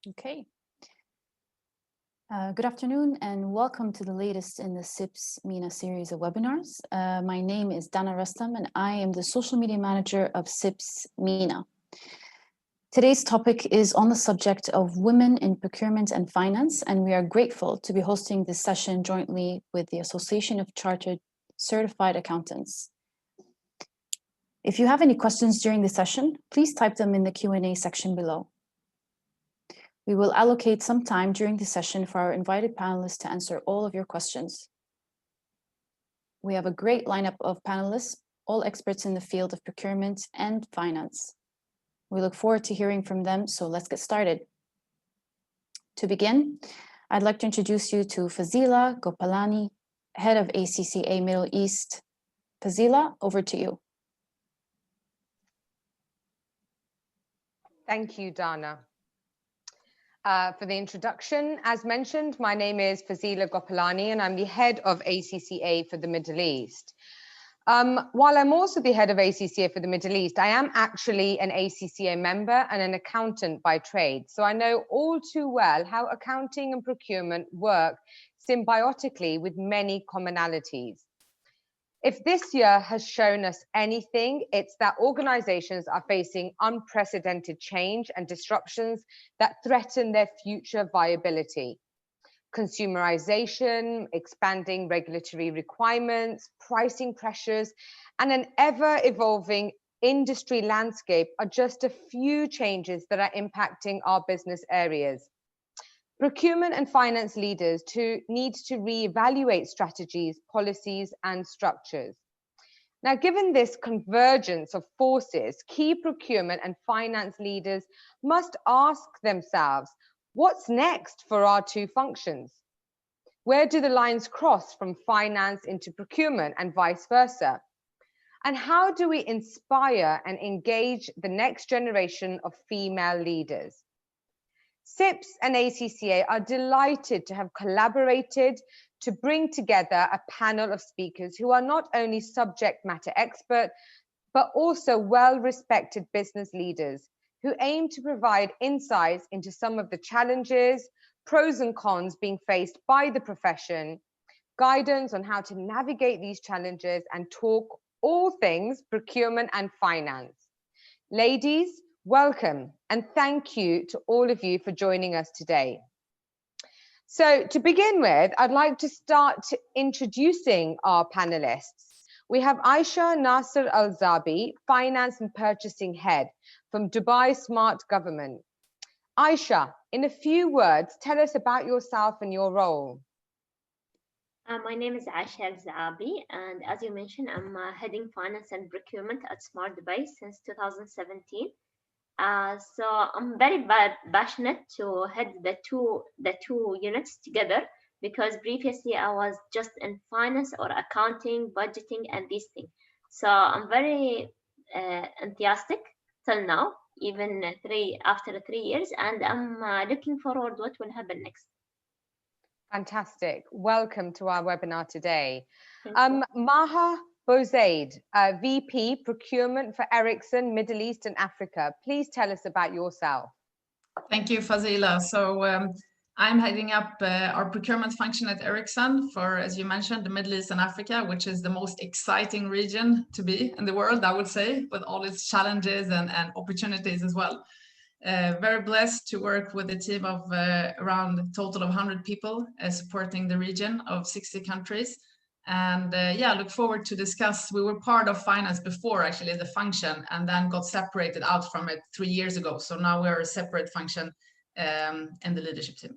Okay. Good afternoon and welcome to the latest in the CIPS MENA series of webinars. My name is Dana Restam and I am the social media manager of CIPS MENA. Today's topic is on the subject of women in procurement and finance, and we are grateful to be hosting this session jointly with the Association of Chartered Certified Accountants. If you have any questions during the session, please type them in the Q&A section below. We will allocate some time during the session for our invited panelists to answer all of your questions. We have a great lineup of panelists, all experts in the field of procurement and finance. We look forward to hearing from them, so let's get started. To begin, I'd like to introduce you to Fazila Gopalani, head of ACCA Middle East. Fazila, over to you. Thank you, Dana. For the introduction, as mentioned, my name is Fazila Gopalani and I'm the head of ACCA for the Middle East. While I'm also the head of ACCA for the Middle East, I am actually an ACCA member and an accountant by trade. So I know all too well how accounting and procurement work symbiotically with many commonalities. If this year has shown us anything, it's that organizations are facing unprecedented change and disruptions that threaten their future viability. Consumerization, expanding regulatory requirements, pricing pressures, and an ever-evolving industry landscape are just a few changes that are impacting our business areas. Procurement and finance leaders need to reevaluate strategies, policies, and structures. Now, given this convergence of forces, key procurement and finance leaders must ask themselves, what's next for our two functions? Where do the lines cross from finance into procurement and vice versa? And how do we inspire and engage the next generation of female leaders? CIPS and ACCA are delighted to have collaborated to bring together a panel of speakers who are not only subject matter experts, but also well-respected business leaders who aim to provide insights into some of the challenges, pros and cons being faced by the profession, guidance on how to navigate these challenges, and talk all things procurement and finance. Ladies, welcome, and thank you to all of you for joining us today. So to begin with, I'd like to start introducing our panelists. We have Aisha Nasser Al-Zabi, Finance and Purchasing Head from Dubai Smart Government. Aisha, in a few words, tell us about yourself and your role. My name is Aisha Al-Zabi, and as you mentioned, I'm heading Finance and Procurement at Smart Dubai since 2017. So I'm very passionate to head the two units together, because previously I was just in finance or accounting, budgeting, and these things. So I'm very enthusiastic till now, even after 3 years, and I'm looking forward what will happen next. Fantastic. Welcome to our webinar today. Maha Bozaid, VP Procurement for Erickson, Middle East and Africa. Please tell us about yourself. Thank you, Fazila. So I'm heading up our procurement function at Erickson for, as you mentioned, the Middle East and Africa, which is the most exciting region to be in the world, I would say, with all its challenges and opportunities as well. Very blessed to work with a team of around a total of 100 people supporting the region of 60 countries. And yeah, look forward to discuss. We were part of finance before, actually, the function, and then got separated out from it 3 years ago. So now we're a separate function in the leadership team.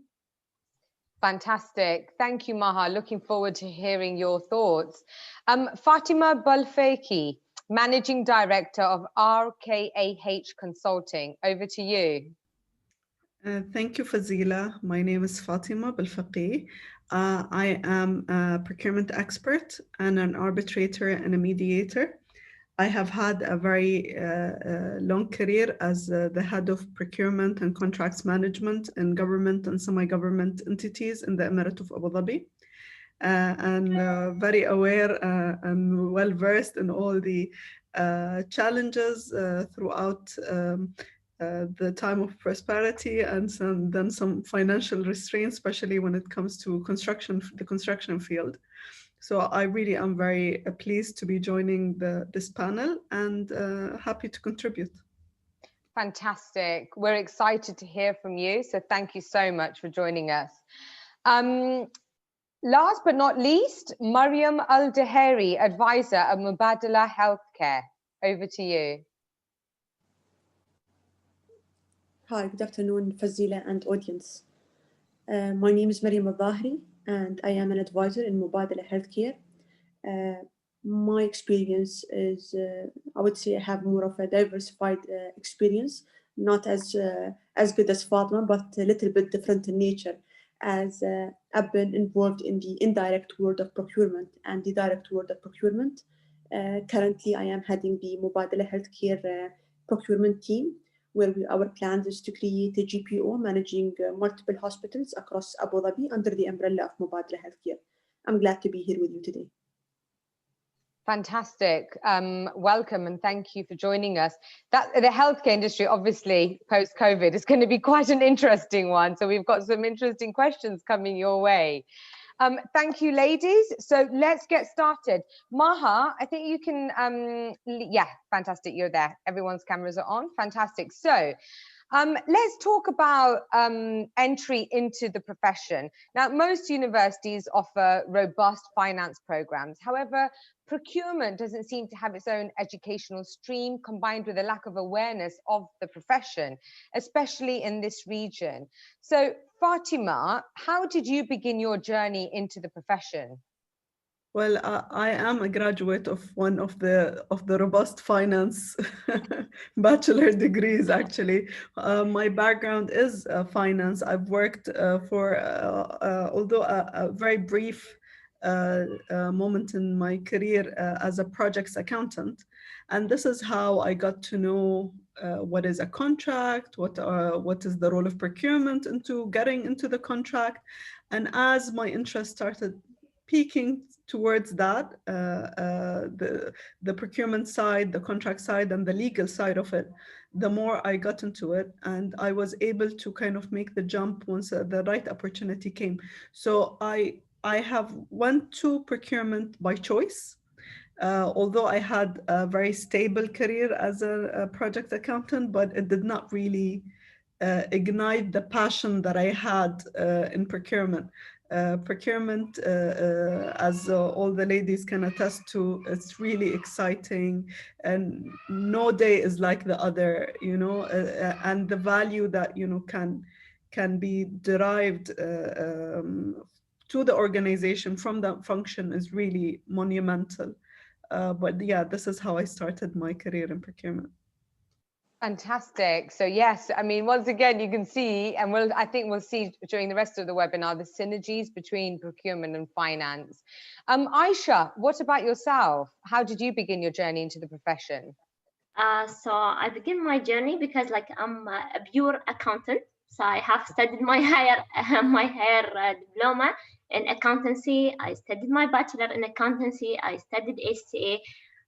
Fantastic. Thank you, Maha. Looking forward to hearing your thoughts. Fatima Balfeki, Managing Director of RKAH Consulting. Over to you. Thank you, Fazila. My name is Fatima Balfaqi. I am a procurement expert and an arbitrator and a mediator. I have had a very long career as the head of procurement and contracts management in government and semi-government entities in the Emirate of Abu Dhabi. And very aware and well-versed in all the challenges throughout the time of prosperity and then some financial restraints, especially when it comes to the construction field. So I really am very pleased to be joining this panel and happy to contribute. Fantastic. We're excited to hear from you. So thank you so much for joining us. Last but not least, Mariam Al-Daheri, advisor of Mubadala Healthcare. Over to you. Hi, good afternoon, Fazila and audience. My name is Mariam Al-Daheri, and I am an advisor in Mubadala Healthcare. My experience is, I would say I have more of a diversified experience, not as good as Fatma, but a little bit different in nature, as I've been involved in the indirect world of procurement and the direct world of procurement. Currently, I am heading the Mubadala Healthcare procurement team, where our plan is to create a GPO managing multiple hospitals across Abu Dhabi under the umbrella of Mubadala Healthcare. I'm glad to be here with you today. Fantastic. Welcome and thank you for joining us. The healthcare industry, obviously, post-COVID, is going to be quite an interesting one. So we've got some interesting questions coming your way. Thank you, ladies. So let's get started. Maha, I think you can, yeah, fantastic. You're there. Everyone's cameras are on. Fantastic. So let's talk about entry into the profession. Now, most universities offer robust finance programs. However, procurement doesn't seem to have its own educational stream, combined with a lack of awareness of the profession, especially in this region. So, Fatima, how did you begin your journey into the profession? Well, I am a graduate of one of the robust finance bachelor degrees, actually. My background is finance. I've worked for, although a very brief moment in my career as a projects accountant. And this is how I got to know what is a contract, what is the role of procurement into getting into the contract. And as my interest started peaking towards that, the procurement side, the contract side, and the legal side of it, the more I got into it, and I was able to kind of make the jump once the right opportunity came. So I have went to procurement by choice. Although I had a very stable career as a project accountant, but it did not really ignite the passion that I had in procurement. Procurement, as all the ladies can attest to, it's really exciting, and no day is like the other, you know, and the value that, you know, can be derived to the organization from that function is really monumental. But yeah, this is how I started my career in procurement. Fantastic. So yes, I mean, once again, you can see, and I think we'll see during the rest of the webinar, the synergies between procurement and finance. Aisha, what about yourself? How did you begin your journey into the profession? So I began my journey because I'm a pure accountant. So I have studied my higher diploma in accountancy. I studied my bachelor in accountancy. I studied ACCA.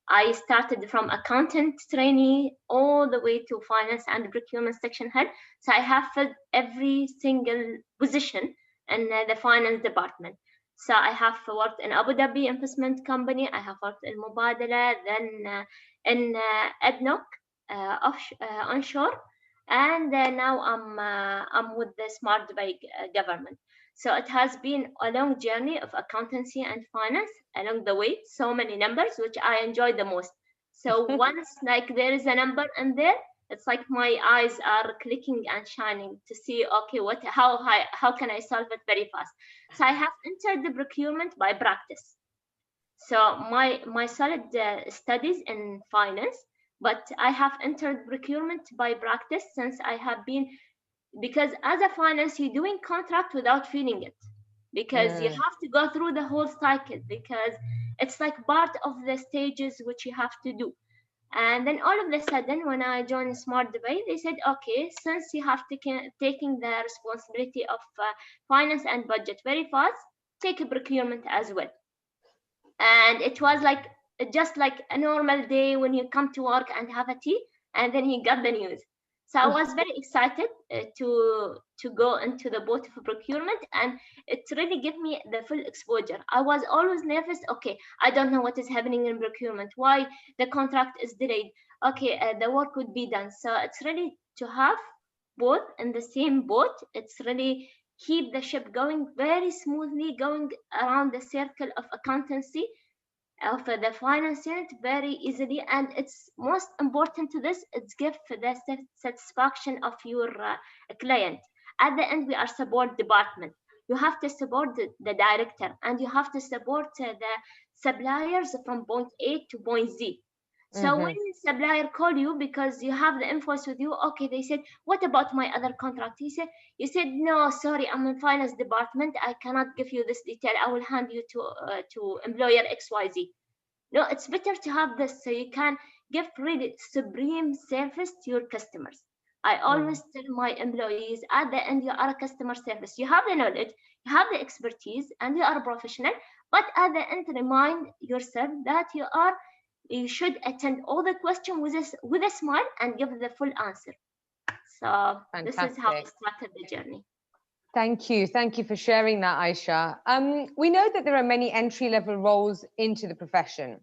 I started from accountant trainee all the way to finance and procurement section head. So I have filled every single position in the finance department. So I have worked in Abu Dhabi investment company. I have worked in Mubadala, then in ADNOC onshore, and now I'm with the Smart Dubai government. So it has been a long journey of accountancy and finance along the way. So many numbers, which I enjoy the most. So once there is a number in there, it's like my eyes are clicking and shining to see, okay, how can I solve it very fast? So I have entered the procurement by practice. So my solid studies in finance, but I have entered procurement by practice since I have been, because as a finance, you're doing contract without feeling it, because you have to go through the whole cycle, because it's like part of the stages which you have to do. And then all of a sudden, when I joined Smart Dubai, they said, okay, since you have taking the responsibility of finance and budget very fast, take a procurement as well. And it was just like a normal day when you come to work and have a tea, and then you got the news. So I was very excited to go into the boat of procurement, and it really gave me the full exposure. I was always nervous. Okay, I don't know what is happening in procurement, why the contract is delayed. Okay, the work would be done. So it's really to have both in the same boat. It's really keep the ship going very smoothly, going around the circle of accountancy, of the finance unit very easily. And it's most important to this, it's give the satisfaction of your client. At the end, we are support department. You have to support the director, and you have to support the suppliers from point A to point Z. So when the supplier call you because you have the invoice with you, okay, they said, what about my other contract? You said, no, sorry, I'm in finance department. I cannot give you this detail. I will hand you to employer XYZ. No, it's better to have this so you can give really supreme service to your customers. I always tell my employees, at the end, you are a customer service. You have the knowledge, you have the expertise, and you are a professional. But at the end, remind yourself that you should attend all the questions with a smile and give the full answer. So This is how I started the journey. Thank you. Thank you for sharing that, Aisha. We know that there are many entry-level roles into the profession,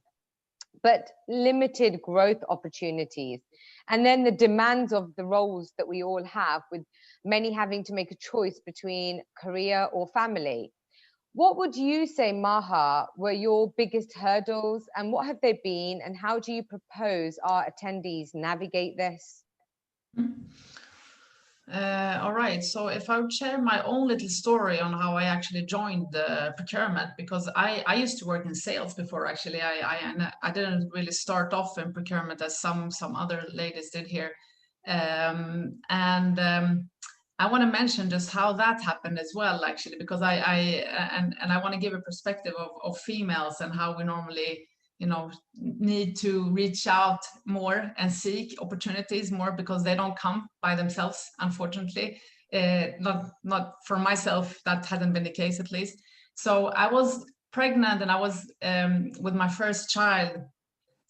but limited growth opportunities. And then the demands of the roles that we all have, with many having to make a choice between career or family. What would you say, Maha, were your biggest hurdles, and what have they been, and how do you propose our attendees navigate this? All right, so if I would share my own little story on how I actually joined the procurement, because I used to work in sales before, actually. I didn't really start off in procurement as some other ladies did here. I want to mention just how that happened as well, actually, because I want to give a perspective of females and how we normally, need to reach out more and seek opportunities more, because they don't come by themselves, unfortunately. Not for myself, that hadn't been the case, at least. So I was pregnant, and I was with my first child,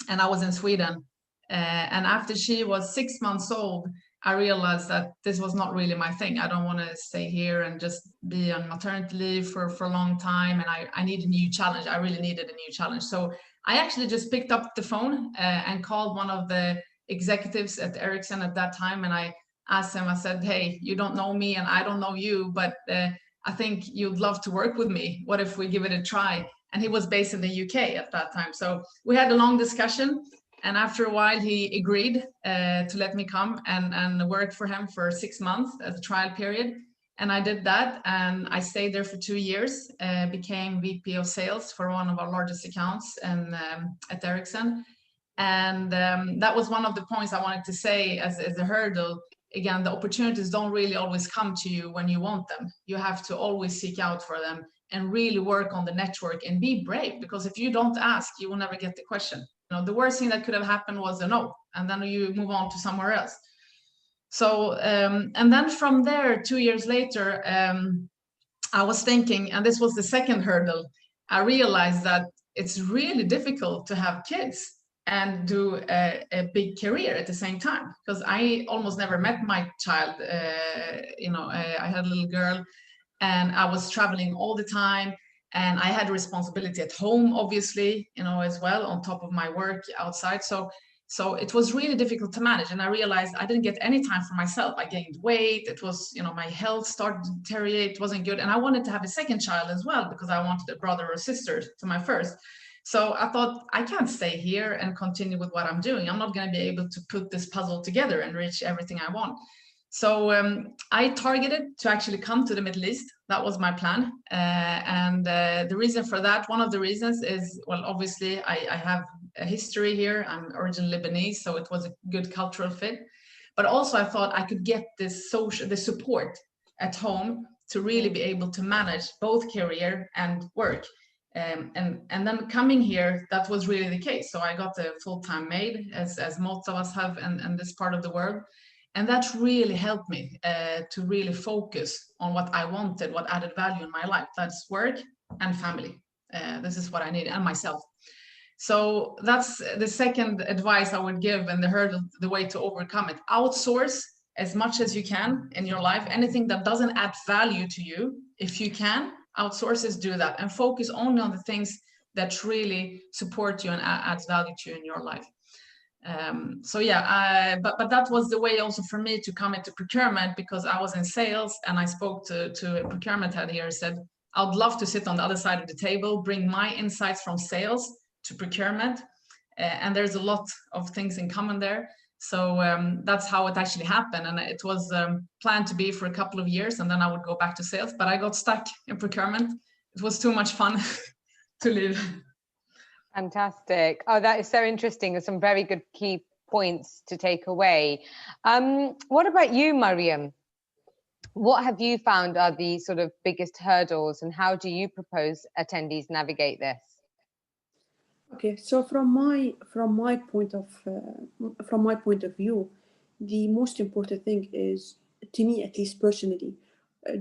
and I was in Sweden. And after she was 6 months old, I realized that this was not really my thing. I don't want to stay here and just be on maternity leave for a long time. And I need a new challenge. I really needed a new challenge. So I actually just picked up the phone and called one of the executives at Erickson at that time. And I asked him, I said, hey, you don't know me and I don't know you, but I think you'd love to work with me. What if we give it a try? And he was based in the UK at that time. So we had a long discussion. And after a while, he agreed to let me come and work for him for 6 months as a trial period. And I did that. And I stayed there for 2 years, became VP of sales for one of our largest accounts at Erickson. And that was one of the points I wanted to say as a hurdle. Again, the opportunities don't really always come to you when you want them. You have to always seek out for them and really work on the network and be brave, because if you don't ask, you will never get the question. The worst thing that could have happened was a no, and then you move on to somewhere else. So, and then from there, 2 years later, I was thinking, and this was the second hurdle, I realized that it's really difficult to have kids and do a big career at the same time, because I almost never met my child. I had a little girl, and I was traveling all the time. And I had a responsibility at home, obviously, as well, on top of my work outside. So it was really difficult to manage. And I realized I didn't get any time for myself. I gained weight. It was, my health started to deteriorate. It wasn't good. And I wanted to have a second child as well, because I wanted a brother or sister to my first. So I thought, I can't stay here and continue with what I'm doing. I'm not going to be able to put this puzzle together and reach everything I want. So I targeted to actually come to the Middle East. That was my plan. The reason for that, one of the reasons is, well, obviously I have a history here. I'm originally Lebanese, so it was a good cultural fit. But also I thought I could get the support at home to really be able to manage both career and work. And then coming here, that was really the case. So I got a full-time maid, as most of us have in this part of the world. And that really helped me to really focus on what I wanted, what added value in my life. That's work and family. This is what I need, and myself. So that's the second advice I would give, and the hurdle, the way to overcome it. Outsource as much as you can in your life. Anything that doesn't add value to you, if you can, outsources, do that, and focus only on the things that really support you and adds value to you in your life. So yeah, but that was the way also for me to come into procurement, because I was in sales and I spoke to a procurement head here, said, I would love to sit on the other side of the table, bring my insights from sales to procurement. And there's a lot of things in common there. So that's how it actually happened. And it was planned to be for a couple of years, and then I would go back to sales, but I got stuck in procurement. It was too much fun to leave. Fantastic. Oh, that is so interesting. There's some very good key points to take away. What about you, Mariam? What have you found are the sort of biggest hurdles, and how do you propose attendees navigate this? Okay, so from my point of view, the most important thing is, to me at least personally,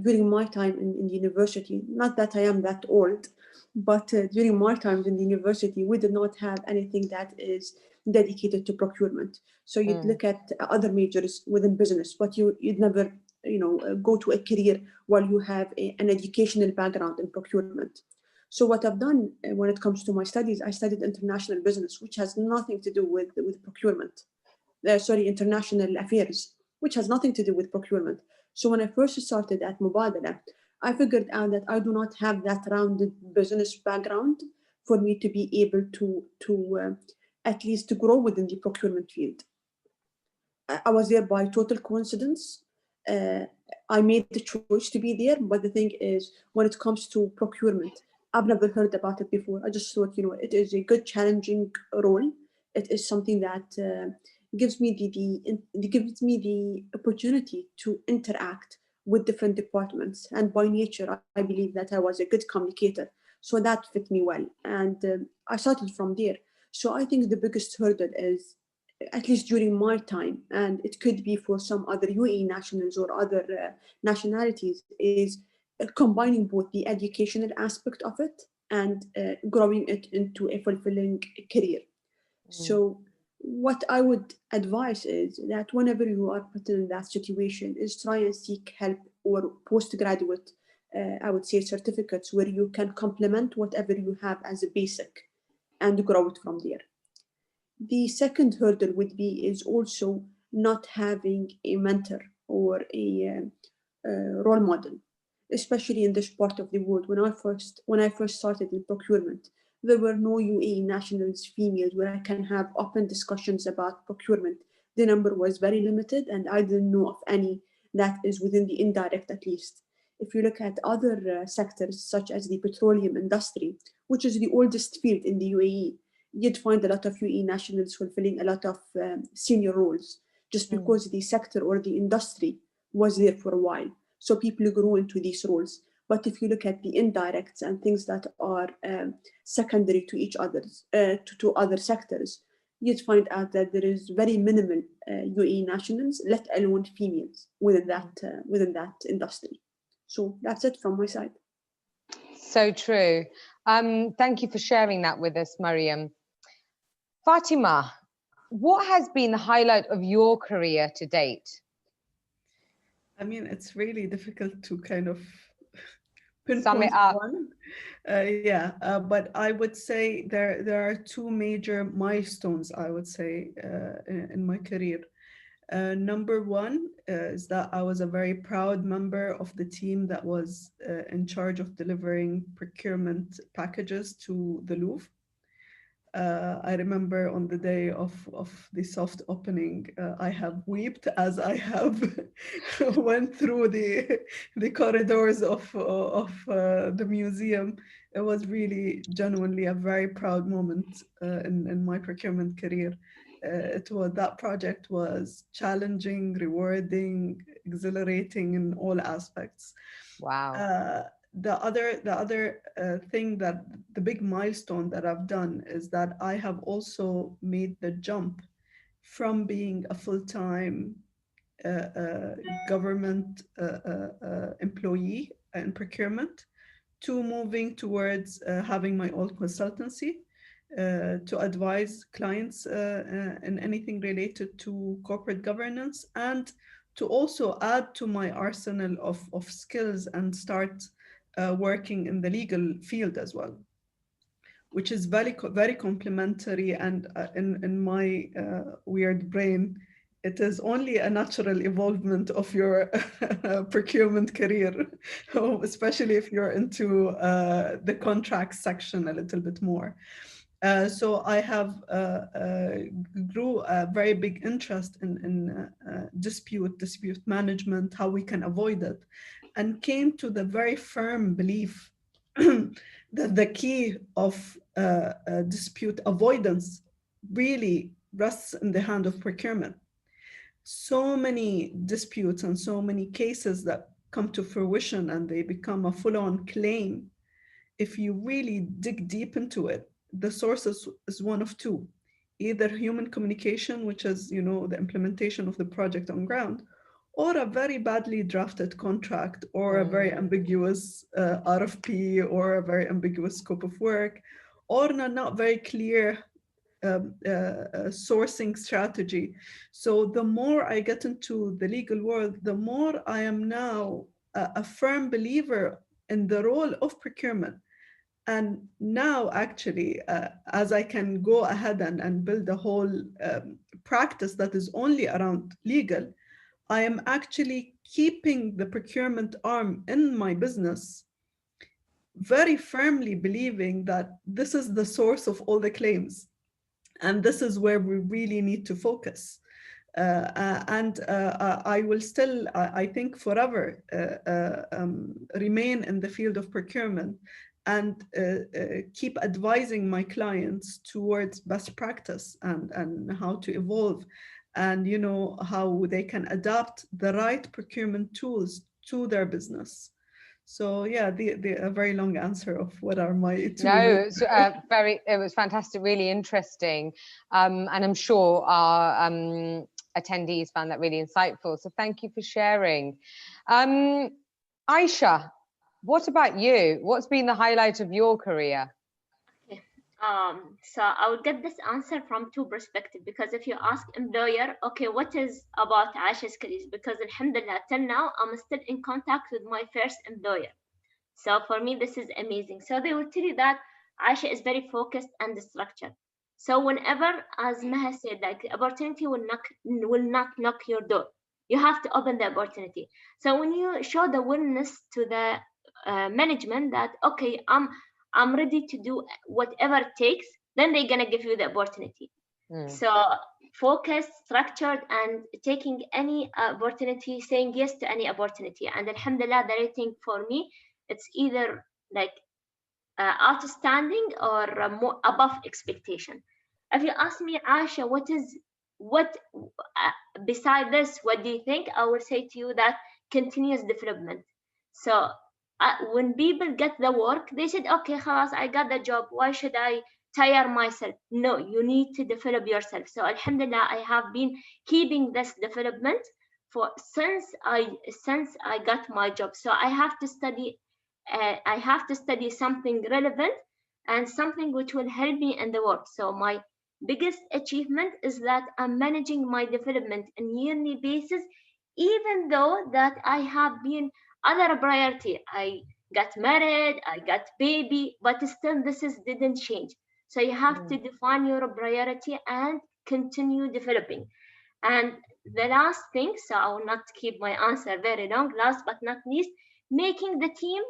during my time in the university, not that I am that old, but during my time in the university, we did not have anything that is dedicated to procurement. So you'd look at other majors within business, but you'd never, go to a career while you have an educational background in procurement. So what I've done when it comes to my studies, I studied international business, which has nothing to do with procurement. International affairs, which has nothing to do with procurement. So when I first started at Mubadala, I figured out that I do not have that rounded business background for me to be able to at least to grow within the procurement field. I was there by total coincidence. I made the choice to be there, but the thing is, when it comes to procurement, I've never heard about it before. I just thought, it is a good, challenging role. It is something that gives me the opportunity to interact with different departments. And by nature, I believe that I was a good communicator. So that fit me well. And I started from there. So I think the biggest hurdle is, at least during my time, and it could be for some other UAE nationals or other nationalities, is combining both the educational aspect of it and growing it into a fulfilling career. So what I would advise is that whenever you are put in that situation, is try and seek help or postgraduate, I would say, certificates where you can complement whatever you have as a basic and grow it from there. The second hurdle would be is also not having a mentor or a role model, especially in this part of the world. When I first started in procurement, there were no UAE nationals, females, where I can have open discussions about procurement. The number was very limited, and I didn't know of any that is within the indirect, at least. If you look at other sectors, such as the petroleum industry, which is the oldest field in the UAE, you'd find a lot of UAE nationals fulfilling a lot of senior roles, just because the sector or the industry was there for a while. So people grew into these roles. But if you look at the indirects and things that are secondary to each other's, to other sectors, you'd find out that there is very minimal UAE nationals, let alone females, within that industry. So that's it from my side. So true. Thank you for sharing that with us, Mariam. Fatima, what has been the highlight of your career to date? I mean, it's really difficult to kind of sum it pinpoint up. one. But I would say there are two major milestones, I would say, in my career. Number one is that I was a very proud member of the team that was in charge of delivering procurement packages to the Louvre. I remember on the day of the soft opening, I have wept as I have went through the corridors of the museum. It was really genuinely a very proud moment in my procurement career. That project was challenging, rewarding, exhilarating in all aspects. Wow. The other thing, that the big milestone that I've done, is that I have also made the jump from being a full-time government employee in procurement to moving towards having my own consultancy to advise clients in anything related to corporate governance, and to also add to my arsenal of skills and start working in the legal field as well, which is very complementary. And in my weird brain, it is only a natural evolvement of your procurement career, especially if you're into the contract section a little bit more. So I have grew a very big interest in dispute management, how we can avoid it, and came to the very firm belief that the key of dispute avoidance really rests in the hand of procurement. So many disputes and so many cases that come to fruition and they become a full-on claim. If you really dig deep into it, the source is one of two: either human communication, which is, you know, the implementation of the project on ground, or a very badly drafted contract, or a very ambiguous RFP, or a very ambiguous scope of work, or not very clear sourcing strategy. So the more I get into the legal world, the more I am now a firm believer in the role of procurement. And now actually, as I can go ahead and build a whole practice that is only around legal, I am actually keeping the procurement arm in my business, very firmly believing that this is the source of all the claims. And this is where we really need to focus. I will still, I think, forever remain in the field of procurement and keep advising my clients towards best practice and how to evolve, and, you know, how they can adapt the right procurement tools to their business. So yeah, a very long answer of what are my two. No, it's it was fantastic, really interesting, and I'm sure our attendees found that really insightful. So thank you for sharing. Aisha, what about you? What's been the highlight of your career? Okay. So I would get this answer from two perspectives, because if you ask employer, okay, what is about Aisha's career? Because alhamdulillah, till now, I'm still in contact with my first employer. So for me, this is amazing. So they will tell you that Aisha is very focused and structured. So whenever, as Maha said, like opportunity will not knock your door. You have to open the opportunity. So when you show the willingness to the management that, okay, I'm ready to do whatever it takes, then they're gonna give you the opportunity. So focused, structured, and taking any opportunity, saying yes to any opportunity. And alhamdulillah, the rating for me, it's either like outstanding or more above expectation. If you ask me, Aisha, what beside this, what do you think? I will say to you that continuous development. So when people get the work, they said, okay, khalas, I got the job. Why should I tire myself? No, you need to develop yourself. So alhamdulillah, I have been keeping this development for since I got my job. So I have to study. I have to study something relevant and something which will help me in the work. So my biggest achievement is that I'm managing my development on yearly basis, even though that I have been other priority. I got married, I got baby, but still didn't change. So you have to define your priority and continue developing. And the last thing, so I will not keep my answer very long, last but not least, making the team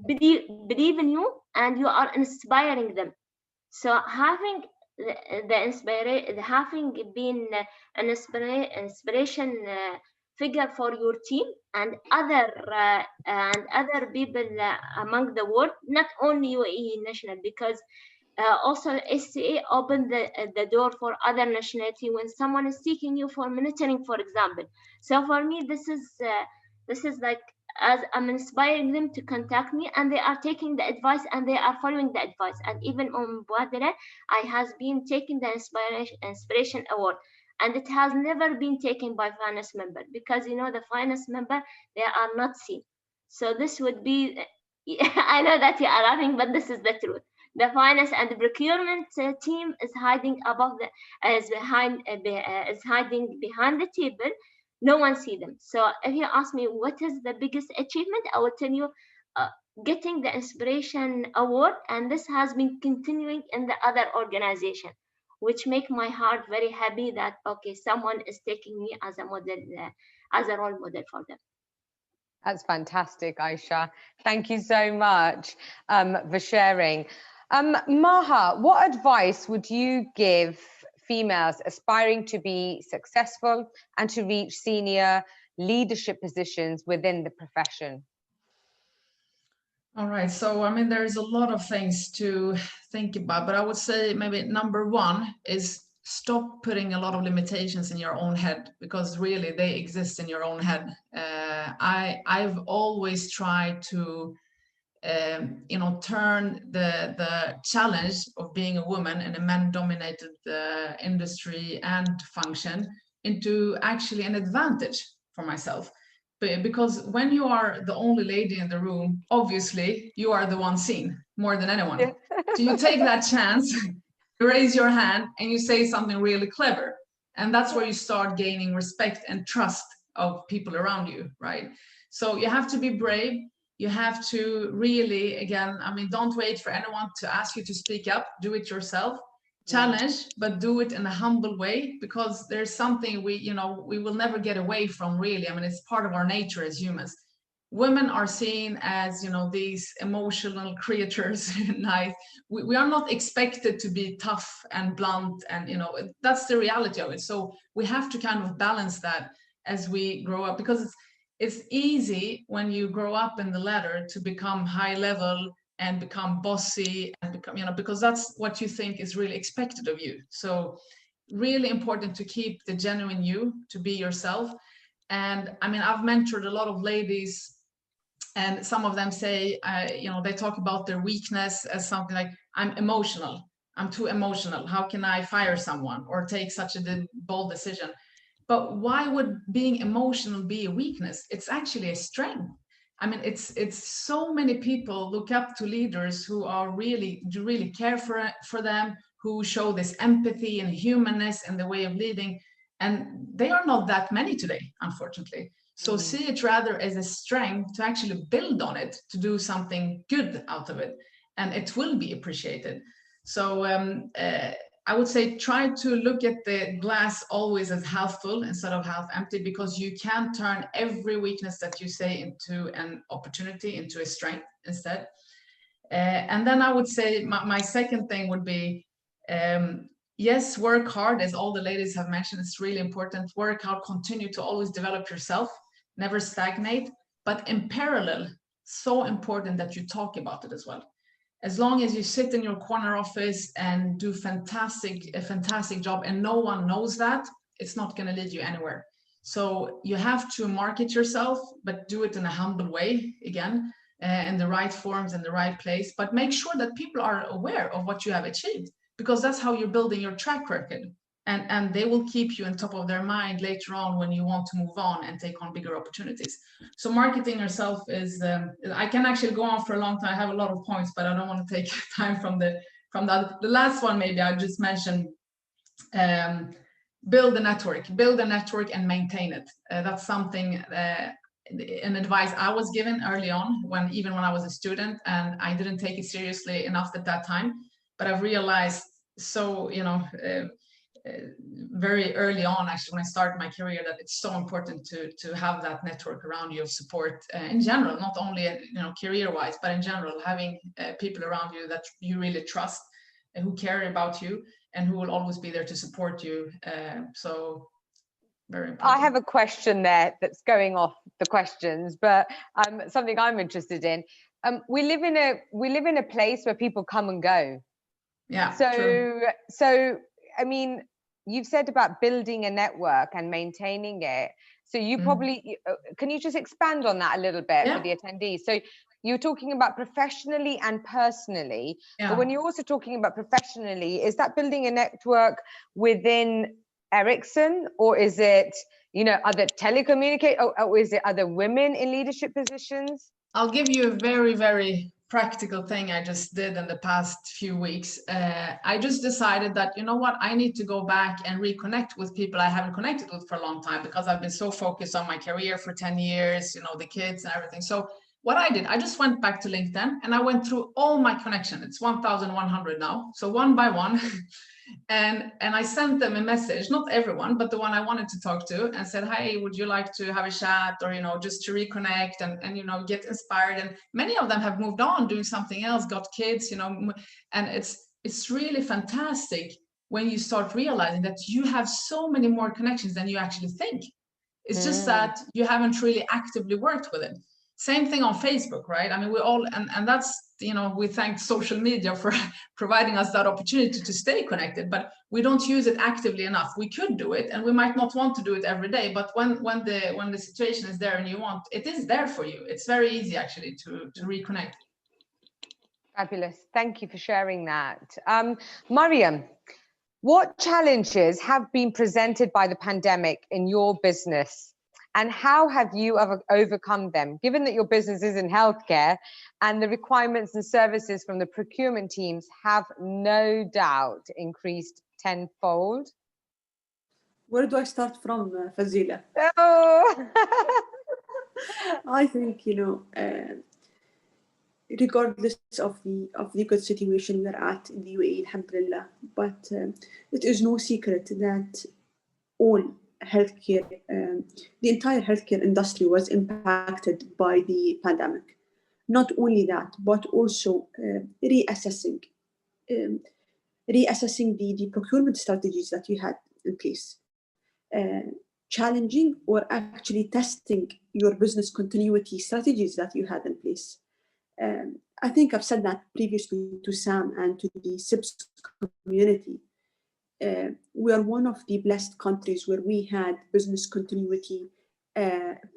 believe in you, and you are inspiring them. So having having been an inspiration figure for your team and other people among the world, not only UAE national, because also ACCA opened the door for other nationality when someone is seeking you for monitoring, for example. So for me, this is like, as I'm inspiring them to contact me, and they are taking the advice and they are following the advice. And even on Mubadala, I has been taking the inspiration award, and it has never been taken by finance member, because you know the finance member, they are not seen. So this would be I know that you are laughing, but this is the truth. the finance and the procurement team is hiding is hiding behind the table. No one sees them. So if you ask me what is the biggest achievement, I will tell you getting the inspiration award, and this has been continuing in the other organization, which make my heart very happy that okay, someone is taking me as a model, as a role model for them. That's fantastic, Aisha. Thank you so much for sharing. Maha, what advice would you give females aspiring to be successful and to reach senior leadership positions within the profession? All right, so I mean, there's a lot of things to think about, but I would say maybe number one is stop putting a lot of limitations in your own head, because really they exist in your own head. I've always tried to turn the challenge of being a woman in a men-dominated industry and function into actually an advantage for myself. Because when you are the only lady in the room, obviously you are the one seen more than anyone. Yeah. So you take that chance, you raise your hand and you say something really clever. And that's where you start gaining respect and trust of people around you, right? So you have to be brave. You have to really, again, I mean, don't wait for anyone to ask you to speak up. Do it yourself. Challenge, but do it in a humble way, because there's something we will never get away from, really. I mean, it's part of our nature as humans. Women are seen as, these emotional creatures. We are not expected to be tough and blunt, and, that's the reality of it. So we have to kind of balance that as we grow up, because it's easy when you grow up in the ladder to become high level and become bossy and become, because that's what you think is really expected of you. So really important to keep the genuine you, to be yourself. And I mean, I've mentored a lot of ladies, and some of them say, they talk about their weakness as something like, I'm emotional, I'm too emotional. How can I fire someone or take such a bold decision? But why would being emotional be a weakness? It's actually a strength. I mean, it's so many people look up to leaders who are really care for them, who show this empathy and humanness in the way of leading. And they are not that many today, unfortunately. So see it rather as a strength to actually build on it, to do something good out of it, and it will be appreciated. So I would say try to look at the glass always as half full instead of half empty, because you can turn every weakness that you say into an opportunity, into a strength instead. And then I would say my second thing would be, yes, work hard, as all the ladies have mentioned. It's really important. Work hard, continue to always develop yourself, never stagnate. But in parallel, so important that you talk about it as well. As long as you sit in your corner office and do a fantastic job and no one knows that, it's not going to lead you anywhere. So you have to market yourself, but do it in a humble way, again, in the right forms, in the right place. But make sure that people are aware of what you have achieved, because that's how you're building your track record. And they will keep you on top of their mind later on when you want to move on and take on bigger opportunities. So marketing yourself is, I can actually go on for a long time. I have a lot of points, but I don't want to take time from the last one. Maybe I just mentioned, build a network and maintain it. That's something, an advice I was given early on, even when I was a student, and I didn't take it seriously enough at that time. But I've realized, so, very early on, actually, when I started my career, that it's so important to have that network around you of support in general, not only career-wise, but in general, having people around you that you really trust and who care about you and who will always be there to support you. So very important. I have a question there that's going off the questions, but something I'm interested in. We live in a place where people come and go. Yeah. So I mean, you've said about building a network and maintaining it. So you probably, can you just expand on that a little bit for the attendees? So you're talking about professionally and personally, but when you're also talking about professionally, is that building a network within Erickson, or is it, other telecommunicate, or is it other women in leadership positions? I'll give you a very, very practical thing I just did in the past few weeks. I just decided that, you know what, I need to go back and reconnect with people I haven't connected with for a long time, because I've been so focused on my career for 10 years, you know, the kids and everything. So what I did, I just went back to LinkedIn and I went through all my connections. It's 1,100 now. So one by one, and I sent them a message, not everyone, but the one I wanted to talk to, and said, hey, would you like to have a chat, or, you know, just to reconnect and you know, get inspired. And many of them have moved on, doing something else, got kids, you know, and it's really fantastic when you start realizing that you have so many more connections than you actually think. It's just that you haven't really actively worked with it. Same thing on Facebook, right? I mean, we all, and that's, you know, we thank social media for providing us that opportunity to stay connected, but we don't use it actively enough. We could do it, and we might not want to do it every day, but when the situation is there and you want, it is there for you. It's very easy actually to reconnect. Fabulous. Thank you for sharing that. Mariam, what challenges have been presented by the pandemic in your business, and how have you overcome them, given that your business is in healthcare and the requirements and services from the procurement teams have no doubt increased tenfold? Where do I start from, Fazila? Oh. I think, you know, regardless of the good situation we're at in the UAE, alhamdulillah, but it is no secret that all healthcare, the entire healthcare industry was impacted by the pandemic. Not only that, but also reassessing the procurement strategies that you had in place, challenging or actually testing your business continuity strategies that you had in place. I think I've said that previously to Sam and to the CIPS community. We are one of the blessed countries where we had business continuity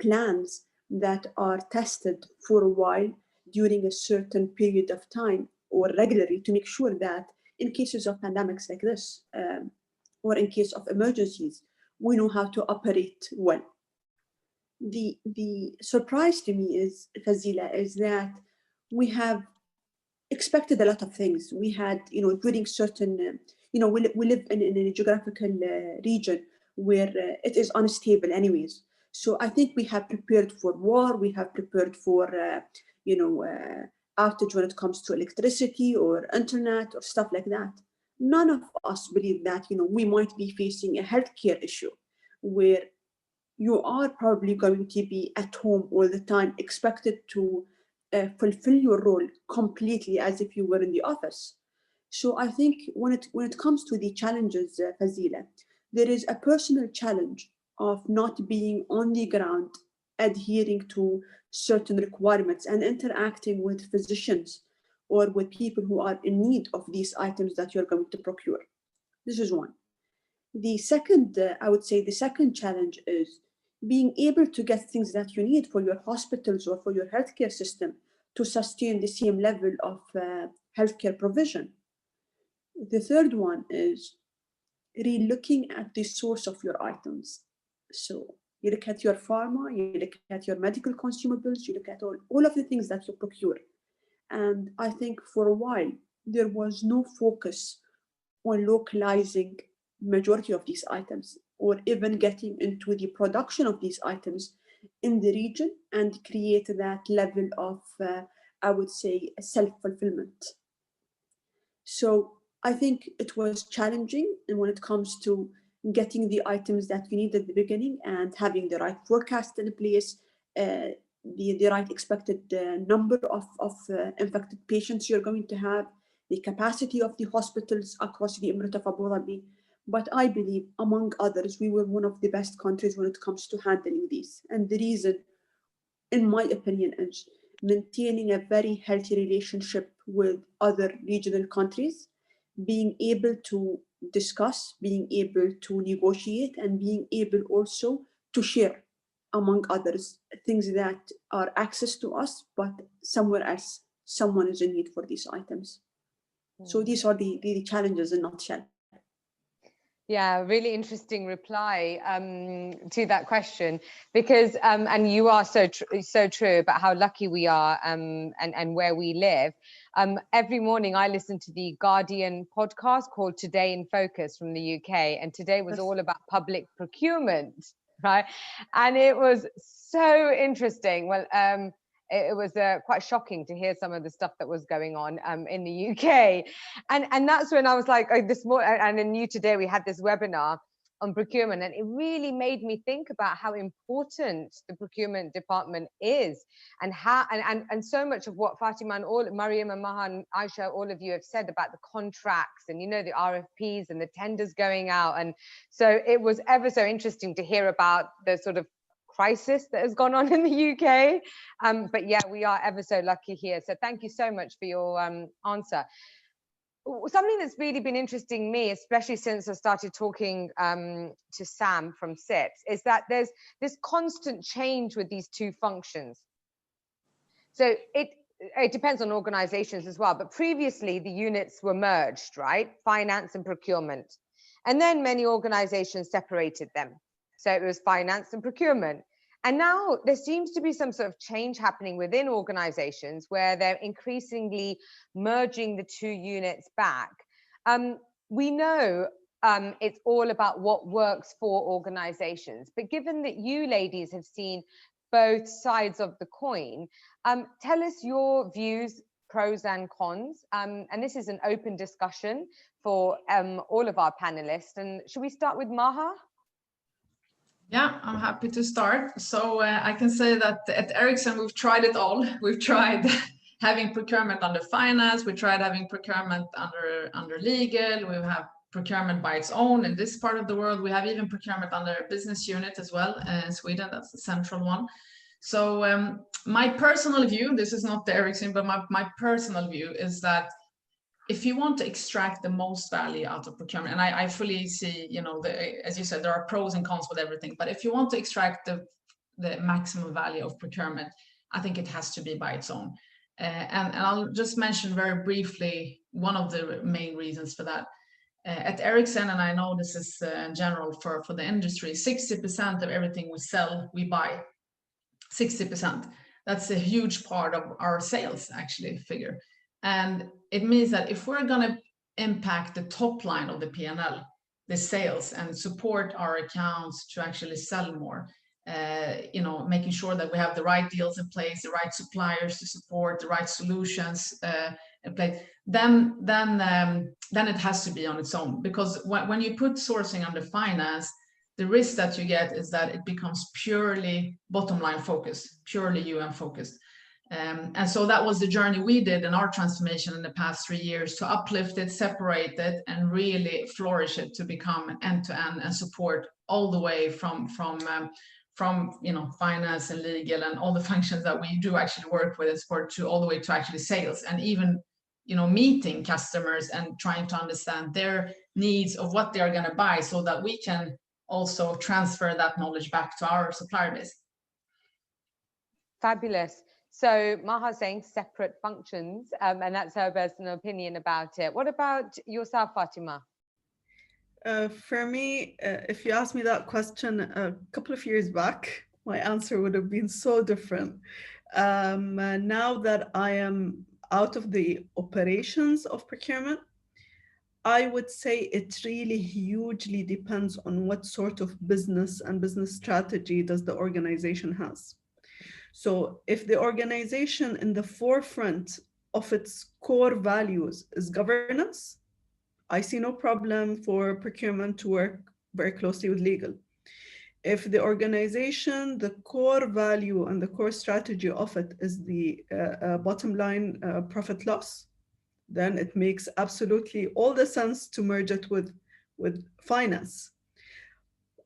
plans that are tested for a while during a certain period of time or regularly, to make sure that in cases of pandemics like this, or in case of emergencies, we know how to operate well. The surprise to me is, Fazila, is that we have expected a lot of things. We had, you know, during certain, you know, we live in a geographical region where it is unstable anyways. So I think we have prepared for war. We have prepared for, you know, outage when it comes to electricity or internet or stuff like that. None of us believe that, you know, we might be facing a healthcare issue where you are probably going to be at home all the time, expected to fulfill your role completely as if you were in the office. So I think when it comes to the challenges, Fazila, there is a personal challenge of not being on the ground, adhering to certain requirements and interacting with physicians or with people who are in need of these items that you're going to procure. This is one. The second, I would say the second challenge is being able to get things that you need for your hospitals or for your healthcare system to sustain the same level of healthcare provision. The third one is re-looking at the source of your items. So you look at your pharma, you look at your medical consumables, you look at all of the things that you procure. And I think for a while, there was no focus on localizing majority of these items, or even getting into the production of these items in the region and create that level of, I would say, self-fulfillment. So I think it was challenging, and when it comes to getting the items that you need at the beginning and having the right forecast in place, the right expected number of infected patients you're going to have, the capacity of the hospitals across the Emirate of Abu Dhabi. But I believe, among others, we were one of the best countries when it comes to handling these. And the reason, in my opinion, is maintaining a very healthy relationship with other regional countries, being able to discuss, being able to negotiate, and being able also to share, among others, things that are access to us, but somewhere else, someone is in need for these items. So these are the challenges in a nutshell. Yeah, really interesting reply to that question, because and you are so true about how lucky we are and where we live. Every morning I listen to the Guardian podcast called Today in Focus from the UK, and today was all about public procurement, right? And it was so interesting. Well, it was quite shocking to hear some of the stuff that was going on in the UK. And that's when I was like, oh, this morning, and then today we had this webinar on procurement, and it really made me think about how important the procurement department is, and how and so much of what Fatima and all Mariam and Maha and Aisha, all of you have said about the contracts and the RFPs and the tenders going out. And so it was ever so interesting to hear about the sort of crisis that has gone on in the UK. But yeah, we are ever so lucky here. So thank you so much for your answer. Something that's really been interesting me, especially since I started talking to Sam from CIPS, is that there's this constant change with these two functions. So it depends on organizations as well, but previously the units were merged, right? Finance and procurement. And then many organizations separated them. So it was finance and procurement. And now there seems to be some sort of change happening within organizations where they're increasingly merging the two units back. We know it's all about what works for organizations, but given that you ladies have seen both sides of the coin, tell us your views, pros and cons. And this is an open discussion for all of our panelists. And should we start with Maha? Yeah, I'm happy to start. So I can say that at Erickson, we've tried it all. We've tried having procurement under finance. We tried having procurement under legal. We have procurement by its own in this part of the world. We have even procurement under a business unit as well in Sweden. That's the central one. So my personal view, this is not the Erickson, but my personal view is that if you want to extract the most value out of procurement, and I fully see, as you said, there are pros and cons with everything, but if you want to extract the maximum value of procurement, I think it has to be by its own. And I'll just mention very briefly one of the main reasons for that. At Erickson, and I know this is general for the industry, 60% of everything we sell, we buy. 60%. That's a huge part of our sales, actually, figure. And it means that if we're going to impact the top line of the P&L, the sales, and support our accounts to actually sell more, making sure that we have the right deals in place, the right suppliers to support, the right solutions in place, then it has to be on its own. Because when you put sourcing under finance, the risk that you get is that it becomes purely bottom line focused, purely UM focused. And so that was the journey we did in our transformation in the past 3 years, to uplift it, separate it, and really flourish it to become end-to-end and support all the way from finance and legal and all the functions that we do actually work with and support, to all the way to actually sales, and even meeting customers and trying to understand their needs of what they are going to buy, so that we can also transfer that knowledge back to our supplier base. Fabulous. So Maha saying separate functions, and that's her personal opinion about it. What about yourself, Fatima? For me, if you asked me that question a couple of years back, my answer would have been so different. Now that I am out of the operations of procurement, I would say it really hugely depends on what sort of business and business strategy does the organization has. So if the organization in the forefront of its core values is governance, I see no problem for procurement to work very closely with legal. If the organization, the core value and the core strategy of it is the bottom line profit loss, then it makes absolutely all the sense to merge it with finance.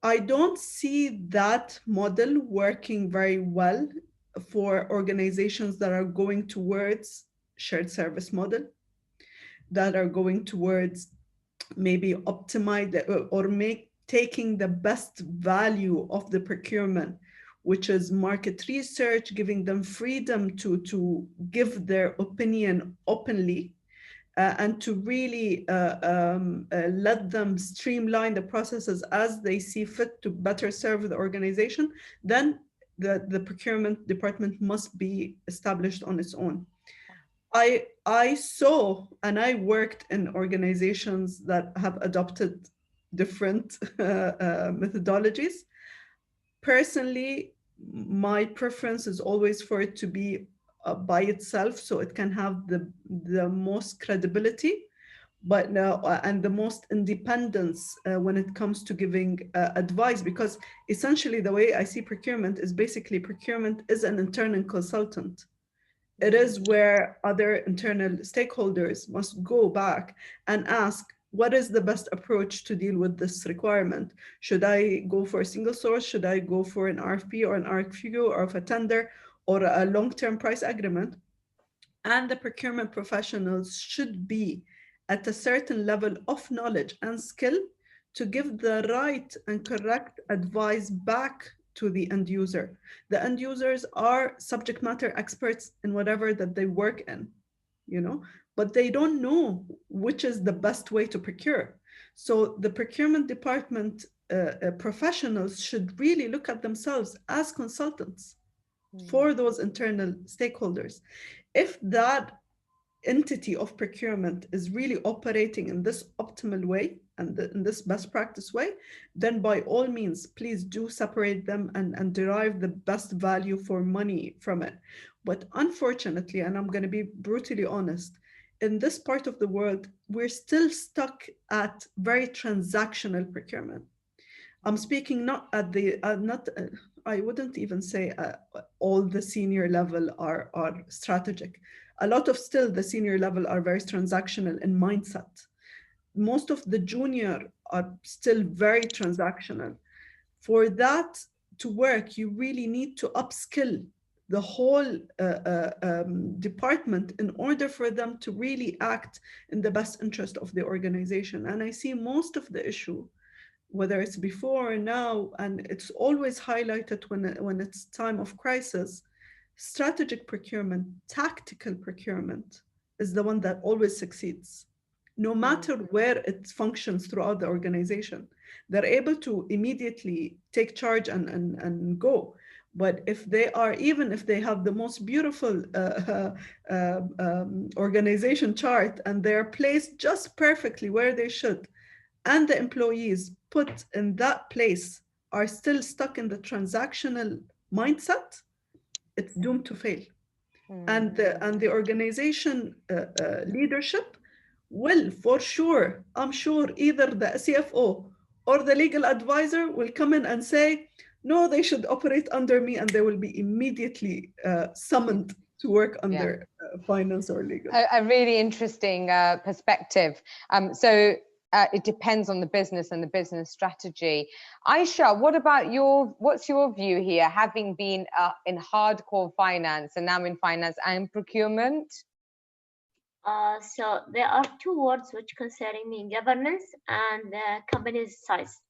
I don't see that model working very well for organizations that are going towards shared service model, that are going towards maybe optimize or taking the best value of the procurement, which is market research, giving them freedom to give their opinion openly, and to really let them streamline the processes as they see fit to better serve the organization, then the procurement department must be established on its own. I saw and I worked in organizations that have adopted different methodologies. Personally, my preference is always for it to be by itself, so it can have the most credibility, but now and the most independence when it comes to giving advice, because essentially the way I see procurement is basically procurement is an internal consultant. It is where other internal stakeholders must go back and ask, what is the best approach to deal with this requirement? Should I go for a single source? Should I go for an RFP or an RFQ or of a tender or a long-term price agreement? And the procurement professionals should be at a certain level of knowledge and skill to give the right and correct advice back to the end user. The end users are subject matter experts in whatever that they work in, but they don't know which is the best way to procure. So the procurement department professionals should really look at themselves as consultants for those internal stakeholders. If that entity of procurement is really operating in this optimal way and in this best practice way, then by all means, please do separate them and derive the best value for money from it. But unfortunately, and I'm going to be brutally honest, in this part of the world, we're still stuck at very transactional procurement. I'm speaking not at the, I wouldn't even say all the senior level are strategic. A lot of still the senior level are very transactional in mindset. Most of the junior are still very transactional. For that to work, you really need to upskill the whole department in order for them to really act in the best interest of the organization. And I see most of the issue, whether it's before or now, and it's always highlighted when it's time of crisis, strategic procurement, tactical procurement is the one that always succeeds, no matter where it functions throughout the organization. They're able to immediately take charge and go. But if they are, even if they have the most beautiful organization chart and they're placed just perfectly where they should, and the employees put in that place are still stuck in the transactional mindset, it's doomed to fail. And the organization leadership will, for sure, I'm sure, either the CFO or the legal advisor will come in and say, no, they should operate under me, and they will be immediately summoned to work under finance or legal. A really interesting perspective. It depends on the business and the business strategy. Aisha, what's your view here, having been in hardcore finance and now in finance and procurement? So there are two words which concerning me: governance and the company's size.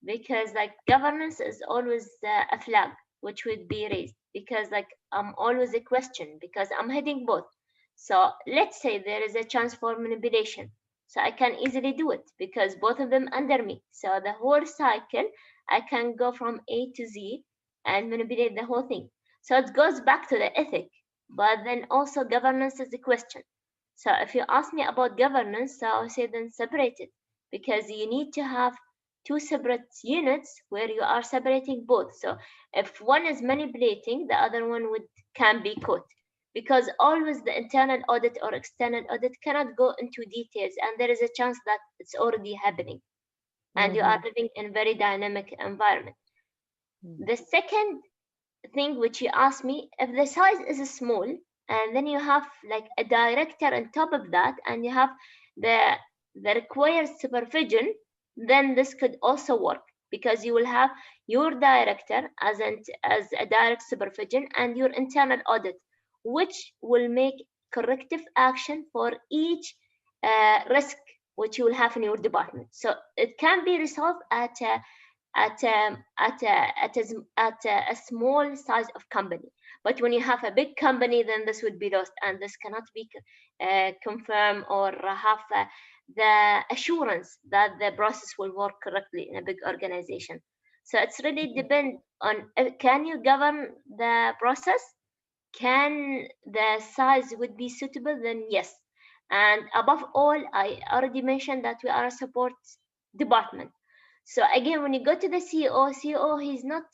Because governance is always a flag which would be raised, because I'm always a question, because I'm heading both. So let's say there is a chance for manipulation. So I can easily do it because both of them under me. So the whole cycle, I can go from A to Z and manipulate the whole thing. So it goes back to the ethic, but then also governance is the question. So if you ask me about governance, so I'll say then separate it, because you need to have two separate units where you are separating both. So if one is manipulating, the other one can be caught. Because always the internal audit or external audit cannot go into details, and there is a chance that it's already happening, and you are living in a very dynamic environment. The second thing which you asked me, if the size is small, and then you have a director on top of that, and you have the required supervision, then this could also work, because you will have your director as a direct supervision and your internal audit, which will make corrective action for each risk which you will have in your department. So it can be resolved at a small size of company. But when you have a big company, then this would be lost, and this cannot be confirmed or have the assurance that the process will work correctly in a big organization. So it's really depend on can you govern the process? Can the size would be suitable? Then yes. And above all, I already mentioned that we are a support department. So again, when you go to the CEO, he's not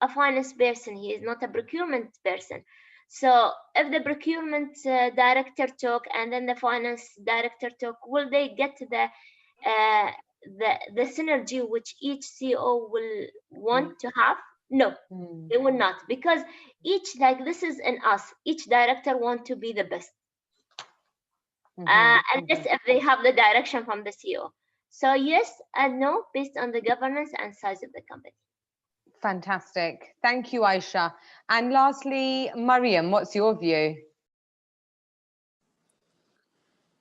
a finance person, he is not a procurement person. So if the procurement director talk and then the finance director talk, will they get to the synergy which each CEO will want to have? No, they will not, because each, like this is in us, each director want to be the best. Unless if they have the direction from the CEO. So yes and no, based on the governance and size of the company. Fantastic. Thank you, Aisha. And lastly, Mariam, what's your view?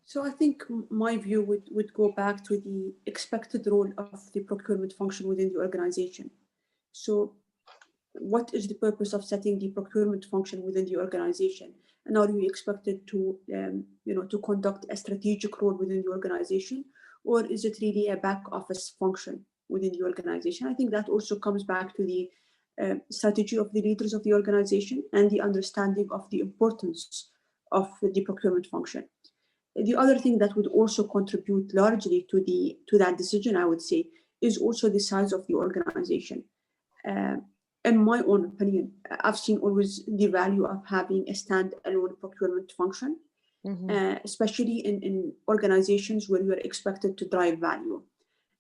So I think my view would go back to the expected role of the procurement function within the organization. So what is the purpose of setting the procurement function within the organization? And are you expected to, to conduct a strategic role within the organization? Or is it really a back office function within the organization? I think that also comes back to the strategy of the leaders of the organization and the understanding of the importance of the procurement function. The other thing that would also contribute largely to that decision, I would say, is also the size of the organization. In my own opinion, I've seen always the value of having a standalone procurement function, especially in organizations where you are expected to drive value.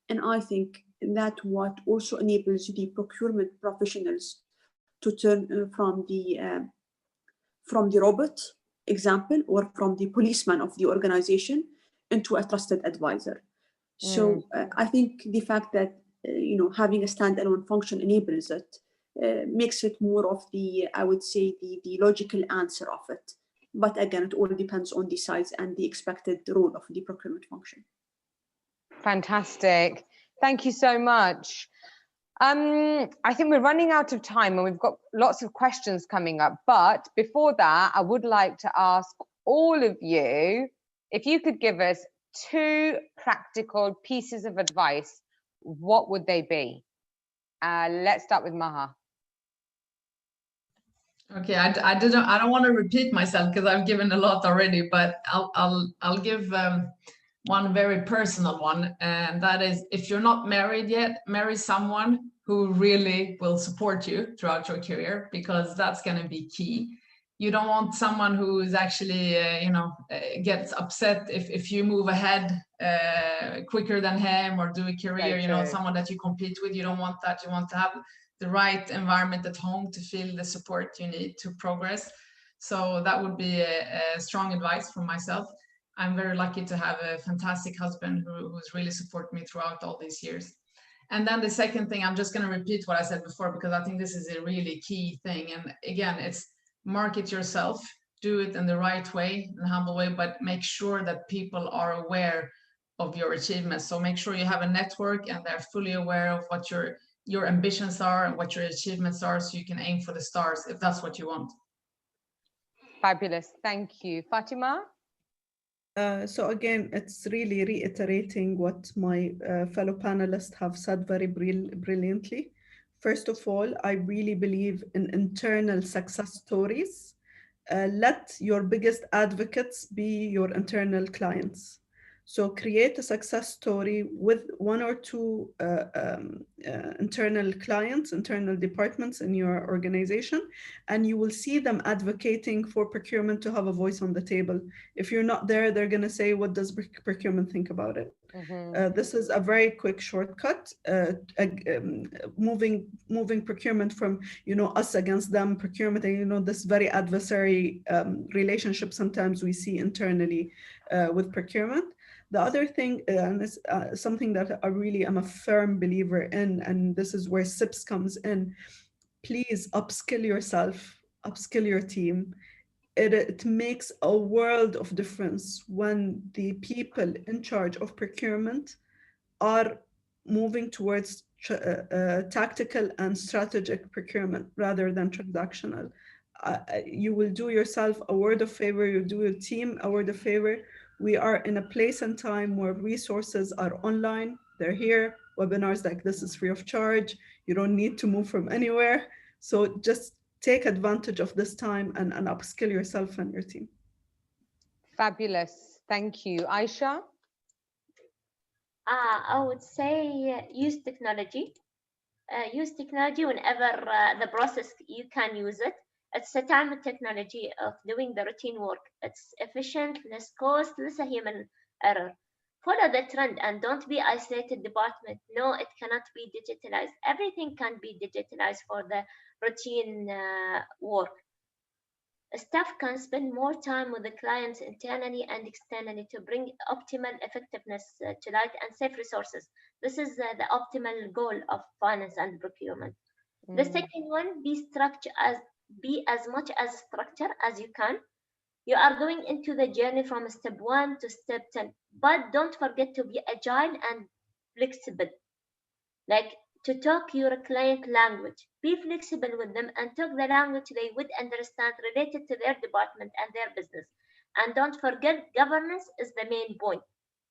And I think that what also enables the procurement professionals to turn from the robot example or from the policeman of the organization into a trusted advisor. So I think the fact that having a standalone function enables it makes it more of the, I would say, the logical answer of it. But again, it all depends on the size and the expected role of the procurement function. Fantastic. Thank you so much. I think we're running out of time and we've got lots of questions coming up. But before that, I would like to ask all of you, if you could give us 2 practical pieces of advice, what would they be? Let's start with Maha. Okay, I don't want to repeat myself because I've given a lot already, but I'll give one very personal one, and that is, if you're not married yet, marry someone who really will support you throughout your career, because that's going to be key. You don't want someone who is actually, gets upset if you move ahead quicker than him or do a career, someone that you compete with. You don't want that. You want to have the right environment at home to feel the support you need to progress. So that would be a strong advice from myself. I'm very lucky to have a fantastic husband who's really supported me throughout all these years. And then the second thing, I'm just going to repeat what I said before, because I think this is a really key thing. And again, it's market yourself, do it in the right way, in a humble way, but make sure that people are aware of your achievements. So make sure you have a network and they're fully aware of what your ambitions are and what your achievements are, so you can aim for the stars if that's what you want. Fabulous. Thank you. Fatima? So again, it's really reiterating what my fellow panelists have said very brilliantly. First of all, I really believe in internal success stories. Let your biggest advocates be your internal clients. So create a success story with 1 or 2 internal clients, internal departments in your organization, and you will see them advocating for procurement to have a voice on the table. If you're not there, they're going to say, what does procurement think about it? This is a very quick shortcut, moving procurement from, us against them, procurement, and, this very adversary relationship sometimes we see internally with procurement. The other thing, and this something that I really am a firm believer in, and this is where CIPS comes in, please upskill yourself, upskill your team. It makes a world of difference when the people in charge of procurement are moving towards tactical and strategic procurement rather than transactional. you will do yourself a word of favor, you do your team a word of favor. We are in a place and time where resources are online, they're here. Webinars like this is free of charge. You don't need to move from anywhere. So just take advantage of this time and upskill yourself and your team. Fabulous. Thank you. Aisha? I would say use technology. Use technology whenever the process you can use it. It's a time and technology of doing the routine work. It's efficient, less cost, less a human error. Follow the trend and don't be isolated department. No, it cannot be digitalized. Everything can be digitalized for the routine work. Staff can spend more time with the clients internally and externally to bring optimal effectiveness to light and save resources. This is the optimal goal of finance and procurement. The second one, be as much as structure as you can. You are going into the journey from step 1 to step 10, but don't forget to be agile and flexible. Like to talk your client language. Be flexible with them and talk the language they would understand related to their department and their business. And don't forget, governance is the main point.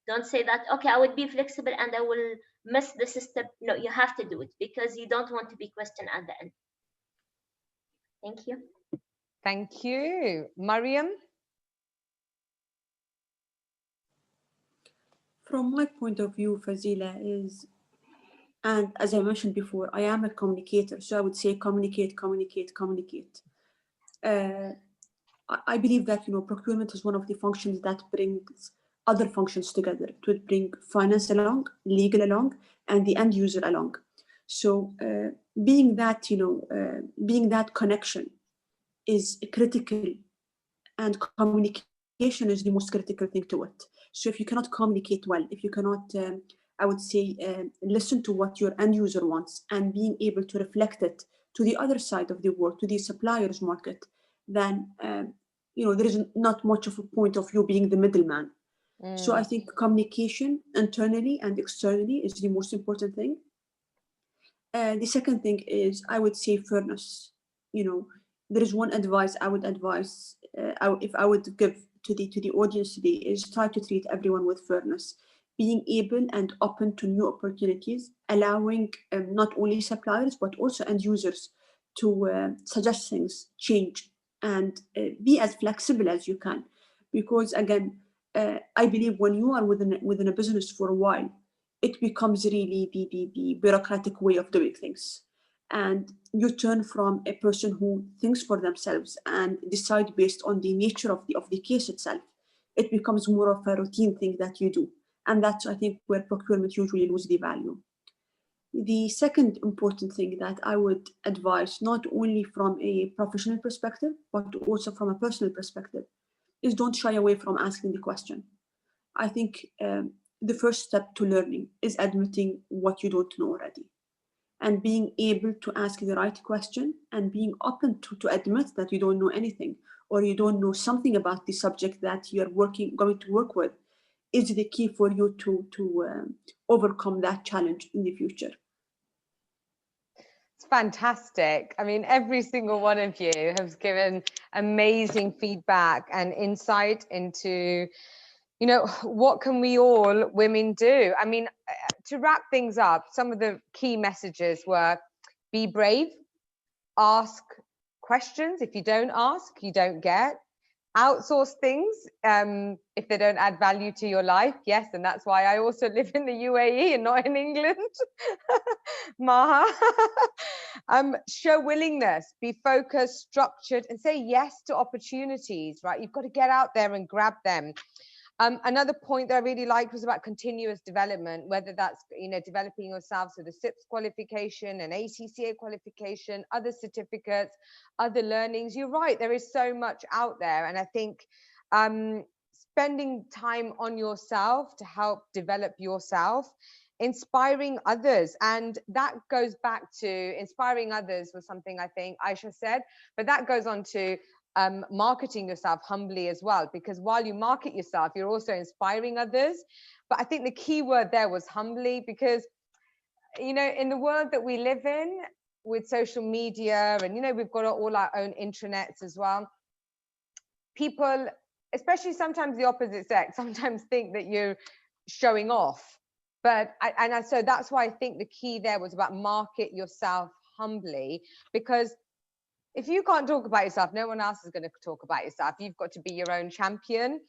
Don't say that, okay, I would be flexible and I will miss this step. No, you have to do it because you don't want to be questioned at the end. Thank you. Thank you. Mariam? From my point of view, Fazila, is, and as I mentioned before, I am a communicator, so I would say communicate, communicate, communicate. I believe that, procurement is one of the functions that brings other functions together. It would bring finance along, legal along, and the end user along. So being that connection is critical, and communication is the most critical thing to it. So if you cannot communicate well, if you cannot, I would say, listen to what your end user wants and being able to reflect it to the other side of the world, to the suppliers market, then there is not much of a point of you being the middleman. So I think communication internally and externally is the most important thing. The second thing is, I would say, fairness. There is one advice I would advise, if I would give to the audience today, is try to treat everyone with fairness, being able and open to new opportunities, allowing not only suppliers but also end users to suggest things, change, and be as flexible as you can. Because again, I believe when you are within a business for a while, it becomes really the bureaucratic way of doing things. And you turn from a person who thinks for themselves and decide based on the nature of the case itself. It becomes more of a routine thing that you do. And that's, I think, where procurement usually loses the value. The second important thing that I would advise, not only from a professional perspective, but also from a personal perspective, is don't shy away from asking the question. I think the first step to learning is admitting what you don't know already, and being able to ask the right question and being open to admit that you don't know anything or you don't know something about the subject that you're going to work with is the key for you to overcome that challenge in the future. It's fantastic. I mean, every single one of you has given amazing feedback and insight into, what can we all women do? I mean, to wrap things up, some of the key messages were: be brave, ask questions. If you don't ask, you don't get. Outsource things if they don't add value to your life. Yes, and that's why I also live in the UAE and not in England. Maha. Show willingness, be focused, structured, and say yes to opportunities, right? You've got to get out there and grab them. Another point that I really liked was about continuous development, whether that's, developing yourselves with a CIPS qualification, an ACCA qualification, other certificates, other learnings. You're right, there is so much out there. And I think spending time on yourself to help develop yourself, inspiring others. And that goes back to inspiring others was something I think Aisha said, but that goes on to marketing yourself humbly as well, because while you market yourself, you're also inspiring others. But I think the key word there was humbly, because in the world that we live in, with social media, and we've got all our own intranets as well. People, especially sometimes the opposite sex, sometimes think that you're showing off. So that's why I think the key there was about market yourself humbly, because if you can't talk about yourself, no one else is going to talk about yourself. You've got to be your own champion.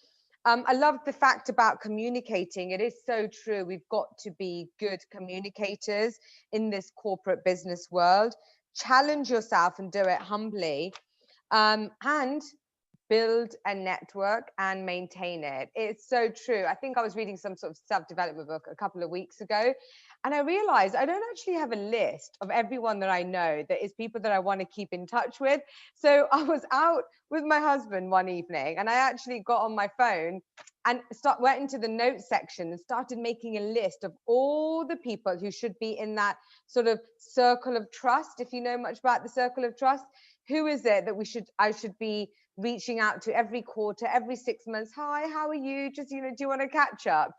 I love the fact about communicating. It is so true. We've got to be good communicators in this corporate business world. Challenge yourself and do it humbly. And build a network and maintain it. It's so true. I think I was reading some sort of self-development book a couple of weeks ago, and I realized I don't actually have a list of everyone that I know that is people that I want to keep in touch with. So I was out with my husband one evening, and I actually got on my phone and went into the notes section and started making a list of all the people who should be in that sort of circle of trust. If you know much about the circle of trust, who is it that I should be reaching out to every quarter, every 6 months? Hi, how are you? Just, do you want to catch up?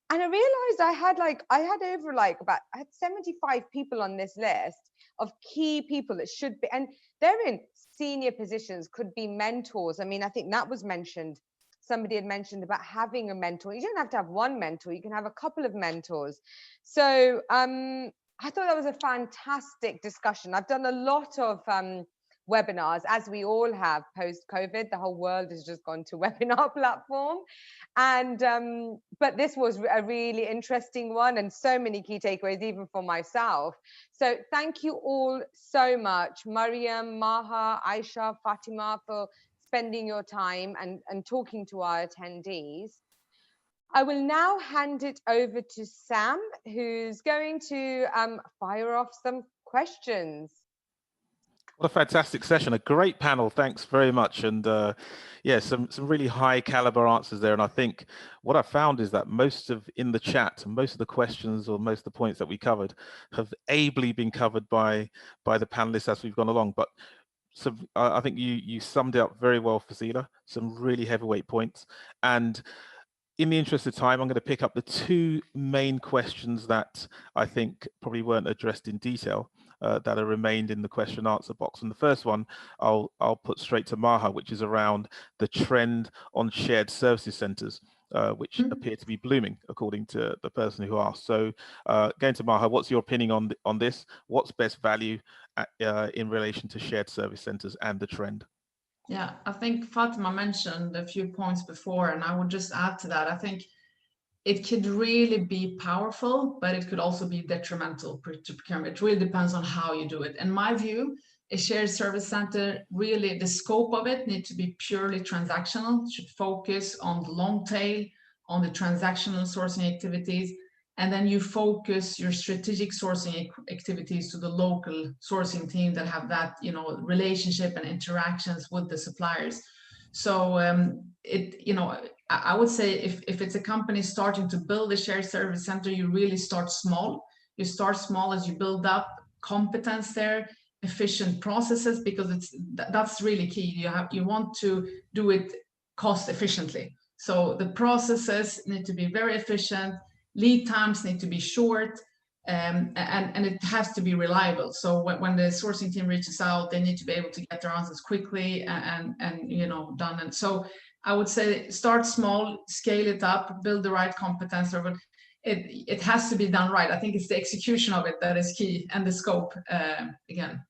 And I realized I had over I had 75 people on this list of key people that should be, and they're in senior positions, could be mentors. I mean, I think that was mentioned. Somebody had mentioned about having a mentor. You don't have to have one mentor. You can have a couple of mentors. So I thought that was a fantastic discussion. I've done a lot of webinars, as we all have post-COVID. The whole world has just gone to webinar platform. And but this was a really interesting one, and so many key takeaways even for myself. So thank you all so much, Mariam, Maha, Aisha, Fatima, for spending your time and talking to our attendees. I will now hand it over to Sam, who's going to fire off some questions. What a fantastic session, a great panel, thanks very much. And yeah, some really high caliber answers there. And I think what I found is that most of the questions or most of the points that we covered have ably been covered by the panelists as we've gone along. But I think you summed it up very well, Fazila, some really heavyweight points. And in the interest of time, I'm going to pick up the two main questions that I think probably weren't addressed in detail that are remained in the question answer box. And the first one I'll put straight to Maha, which is around the trend on shared services centres, which appear to be blooming, according to the person who asked. So going to Maha, what's your opinion on this? What's best value in relation to shared service centres and the trend? Yeah, I think Fatima mentioned a few points before, and I would just add to that. I think it could really be powerful, but it could also be detrimental to procurement. It really depends on how you do it. In my view, a shared service center, really the scope of it needs to be purely transactional. It should focus on the long tail, on the transactional sourcing activities, and then you focus your strategic sourcing activities to the local sourcing team that have that, relationship and interactions with the suppliers. So I would say if it's a company starting to build a shared service center, you really start small. You start small as you build up competence there, efficient processes, because that's really key. You want to do it cost efficiently. So the processes need to be very efficient. Lead times need to be short, and it has to be reliable. So when the sourcing team reaches out, they need to be able to get their answers quickly and done. And so I would say start small, scale it up, build the right competence. But it has to be done right. I think it's the execution of it that is key, and the scope again.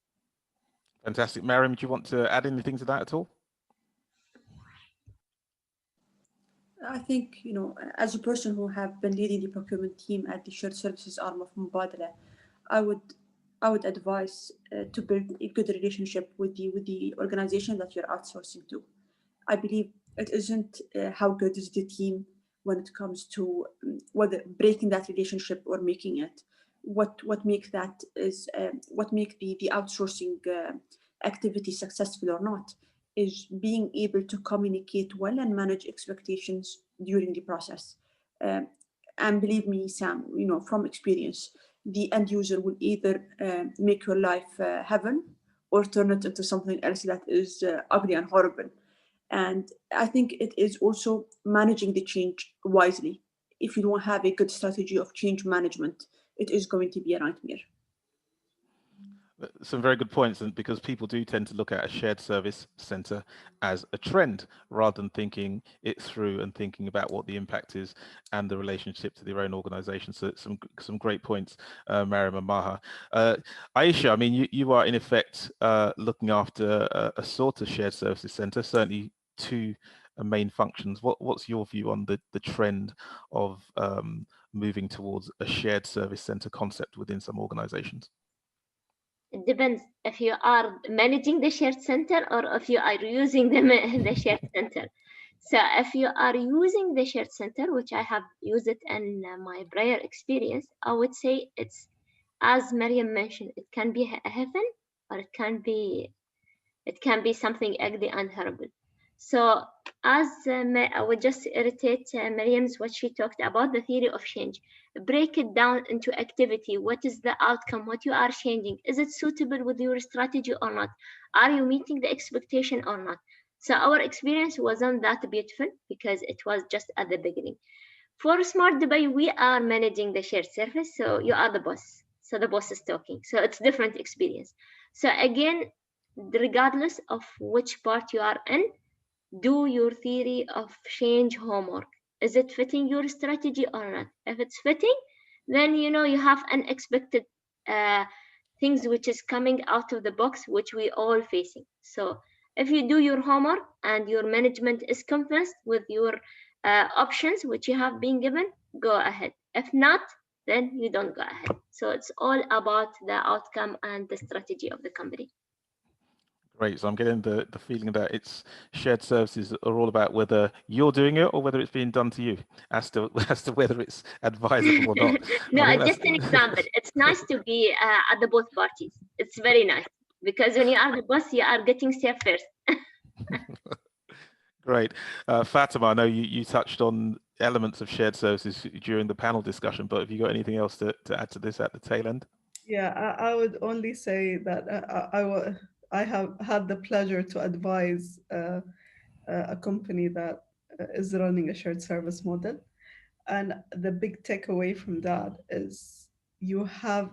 Fantastic. Mariam, do you want to add anything to that at all? I think, as a person who have been leading the procurement team at the shared services arm of Mubadala, I would advise to build a good relationship with the organization that you're outsourcing to. I believe it isn't how good is the team when it comes to whether breaking that relationship or making it. What makes that is what makes the outsourcing activity successful or not is being able to communicate well and manage expectations during the process. And believe me, Sam, from experience, the end user will either make your life heaven or turn it into something else that is ugly and horrible. And I think it is also managing the change wisely. If you don't have a good strategy of change management, it is going to be a nightmare. Some very good points, and because people do tend to look at a shared service center as a trend rather than thinking it through and thinking about what the impact is and the relationship to their own organization. So some great points, Mariam and Maha. Aisha, I mean, you are in effect looking after a sort of shared services center, certainly two main functions. What's your view on the trend of moving towards a shared service center concept within some organizations? It depends if you are managing the shared center or if you are using the shared center. So if you are using the shared center, which I have used it in my prior experience, I would say it's, as Mariam mentioned, it can be a heaven or it can be something ugly and horrible. So as I would just irritate Mariam's what she talked about, the theory of change. Break it down into activity. What is the outcome? What you are changing? Is it suitable with your strategy or not? Are you meeting the expectation or not? So our experience wasn't that beautiful because it was just at the beginning. For Smart Dubai, we are managing the shared service. So you are the boss. So the boss is talking. So it's different experience. So again, regardless of which part you are in, do your theory of change homework. Is it fitting your strategy or not? If it's fitting, then you know you have unexpected things which is coming out of the box, which we all facing. So if you do your homework and your management is convinced with your options which you have been given, go ahead. If not, then you don't go ahead. So it's all about the outcome and the strategy of the company. Great. So I'm getting the feeling that it's shared services are all about whether you're doing it or whether it's being done to you, as to whether it's advisable or not. No, just an example. It's nice to be at the both parties. It's very nice because when you are the boss, you are getting served first. Great. Fatima, I know you touched on elements of shared services during the panel discussion, but have you got anything else to add to this at the tail end? Yeah, I would only say that I have had the pleasure to advise a company that is running a shared service model. And the big takeaway from that is you have,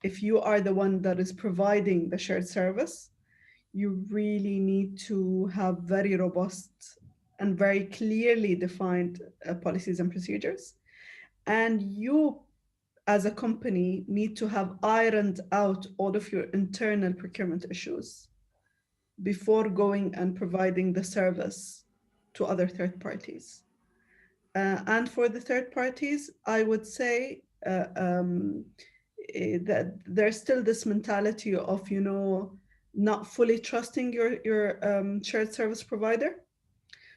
if you are the one that is providing the shared service, you really need to have very robust and very clearly defined policies and procedures. And you as a company need to have ironed out all of your internal procurement issues before going and providing the service to other third parties. And for the third parties, I would say that there's still this mentality of, not fully trusting your shared service provider.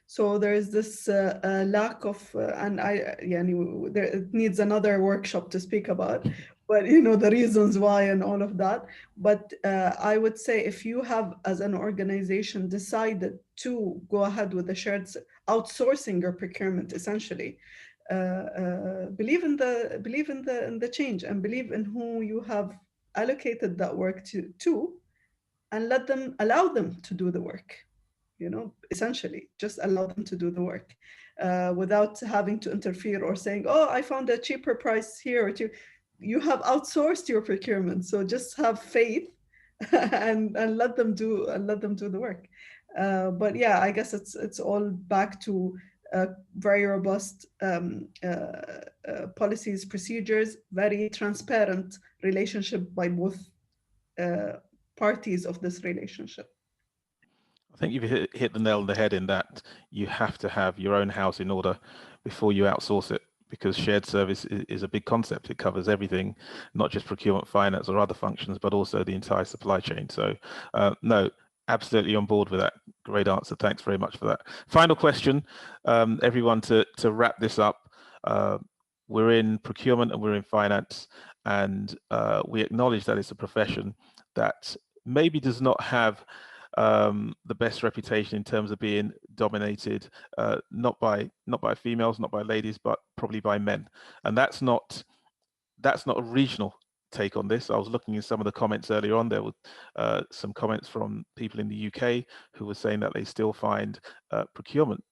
So there is this lack of, and it needs another workshop to speak about, but the reasons why and all of that. But I would say if you have, as an organization, decided to go ahead with the outsourcing your procurement, essentially, believe in the change and believe in who you have allocated that work to, and allow them to do the work. Essentially just allow them to do the work without having to interfere or saying, oh, I found a cheaper price here or two. You have outsourced your procurement, so just have faith and let them do the work. But yeah, I guess it's all back to very robust policies, procedures, very transparent relationship by both parties of this relationship. I think you've hit the nail on the head in that you have to have your own house in order before you outsource it, because shared service is a big concept. It covers everything, not just procurement finance or other functions, but also the entire supply chain. So no, absolutely on board with that. Great answer. Thanks very much for that. Final question, everyone, to wrap this up. We're in procurement and we're in finance, and we acknowledge that it's a profession that maybe does not have the best reputation in terms of being dominated not by females, not by ladies, but probably by men. And that's not a regional take on this. I was looking in some of the comments earlier on. There were some comments from people in the UK who were saying that they still find procurement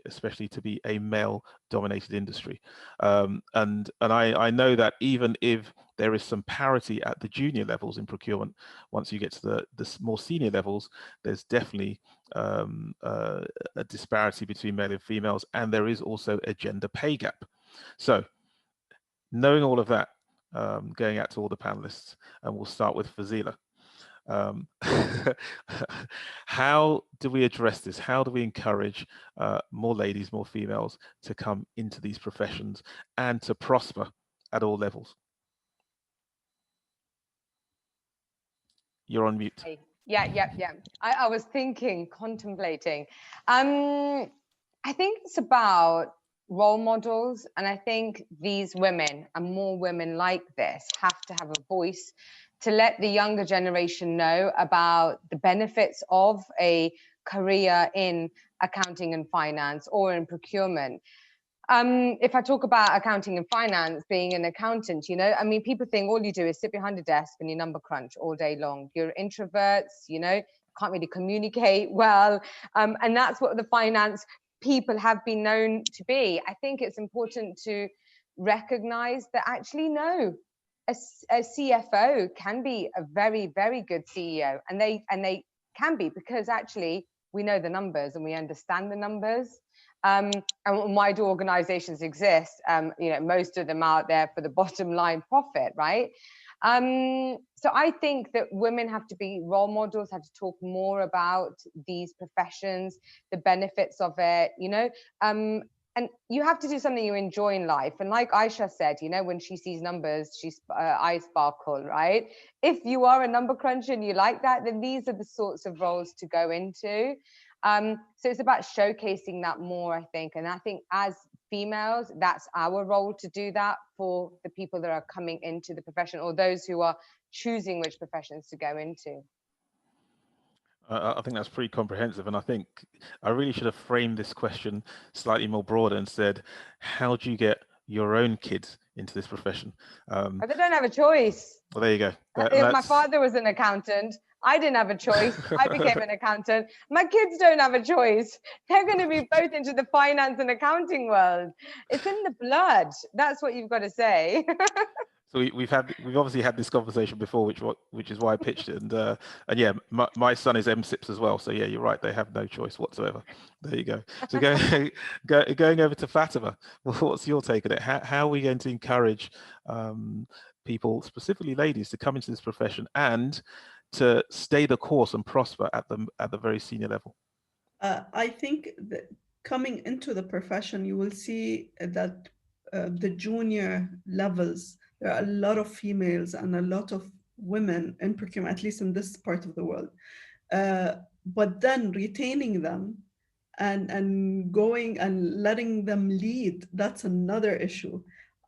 especially to be a male dominated industry, and I know that even if there is some parity at the junior levels in procurement. Once you get to the more senior levels, there's definitely a disparity between male and females, and there is also a gender pay gap. So knowing all of that, going out to all the panelists, and we'll start with Fazila. How do we address this? How do we encourage more ladies, more females to come into these professions and to prosper at all levels? You're on mute. Yeah. I was thinking, contemplating. I think it's about role models, and I think these women and more women like this have to have a voice to let the younger generation know about the benefits of a career in accounting and finance or in procurement. If I talk about accounting and finance, being an accountant, you know, I mean, people think all you do is sit behind a desk and you number crunch all day long. You're introverts, you know, can't really communicate well. And that's what the finance people have been known to be. I think it's important to recognize that actually, no, a CFO can be a very, very good CEO. And they can be, because actually we know the numbers and we understand the numbers. And why do organizations exist? You know, most of them out there for the bottom line profit, right? So I think that women have to be role models, have to talk more about these professions, the benefits of it, you know, and you have to do something you enjoy in life. And like Aisha said, you know, when she sees numbers, she's eyes sparkle, right? If you are a number cruncher and you like that, then these are the sorts of roles to go into. So it's about showcasing that more, I think. And I think as females, that's our role to do that for the people that are coming into the profession, or those who are choosing which professions to go into. I think that's pretty comprehensive, and I think I really should have framed this question slightly more broader and said, how do you get your own kids into this profession? But they don't have a choice. Well, there you go. My father was an accountant. I didn't have a choice. I became an accountant. My kids don't have a choice. They're going to be both into the finance and accounting world. It's in the blood. That's what you've got to say. So we've obviously had this conversation before, which is why I pitched it, and yeah, my son is MCIPS as well. So yeah, you're right; they have no choice whatsoever. There you go. So going over to Fatima, what's your take on it? How are we going to encourage people, specifically ladies, to come into this profession and to stay the course and prosper at the very senior level? I think that coming into the profession, you will see that the junior levels, there are a lot of females and a lot of women in procurement, at least in this part of the world. But then retaining them and going and letting them lead, that's another issue.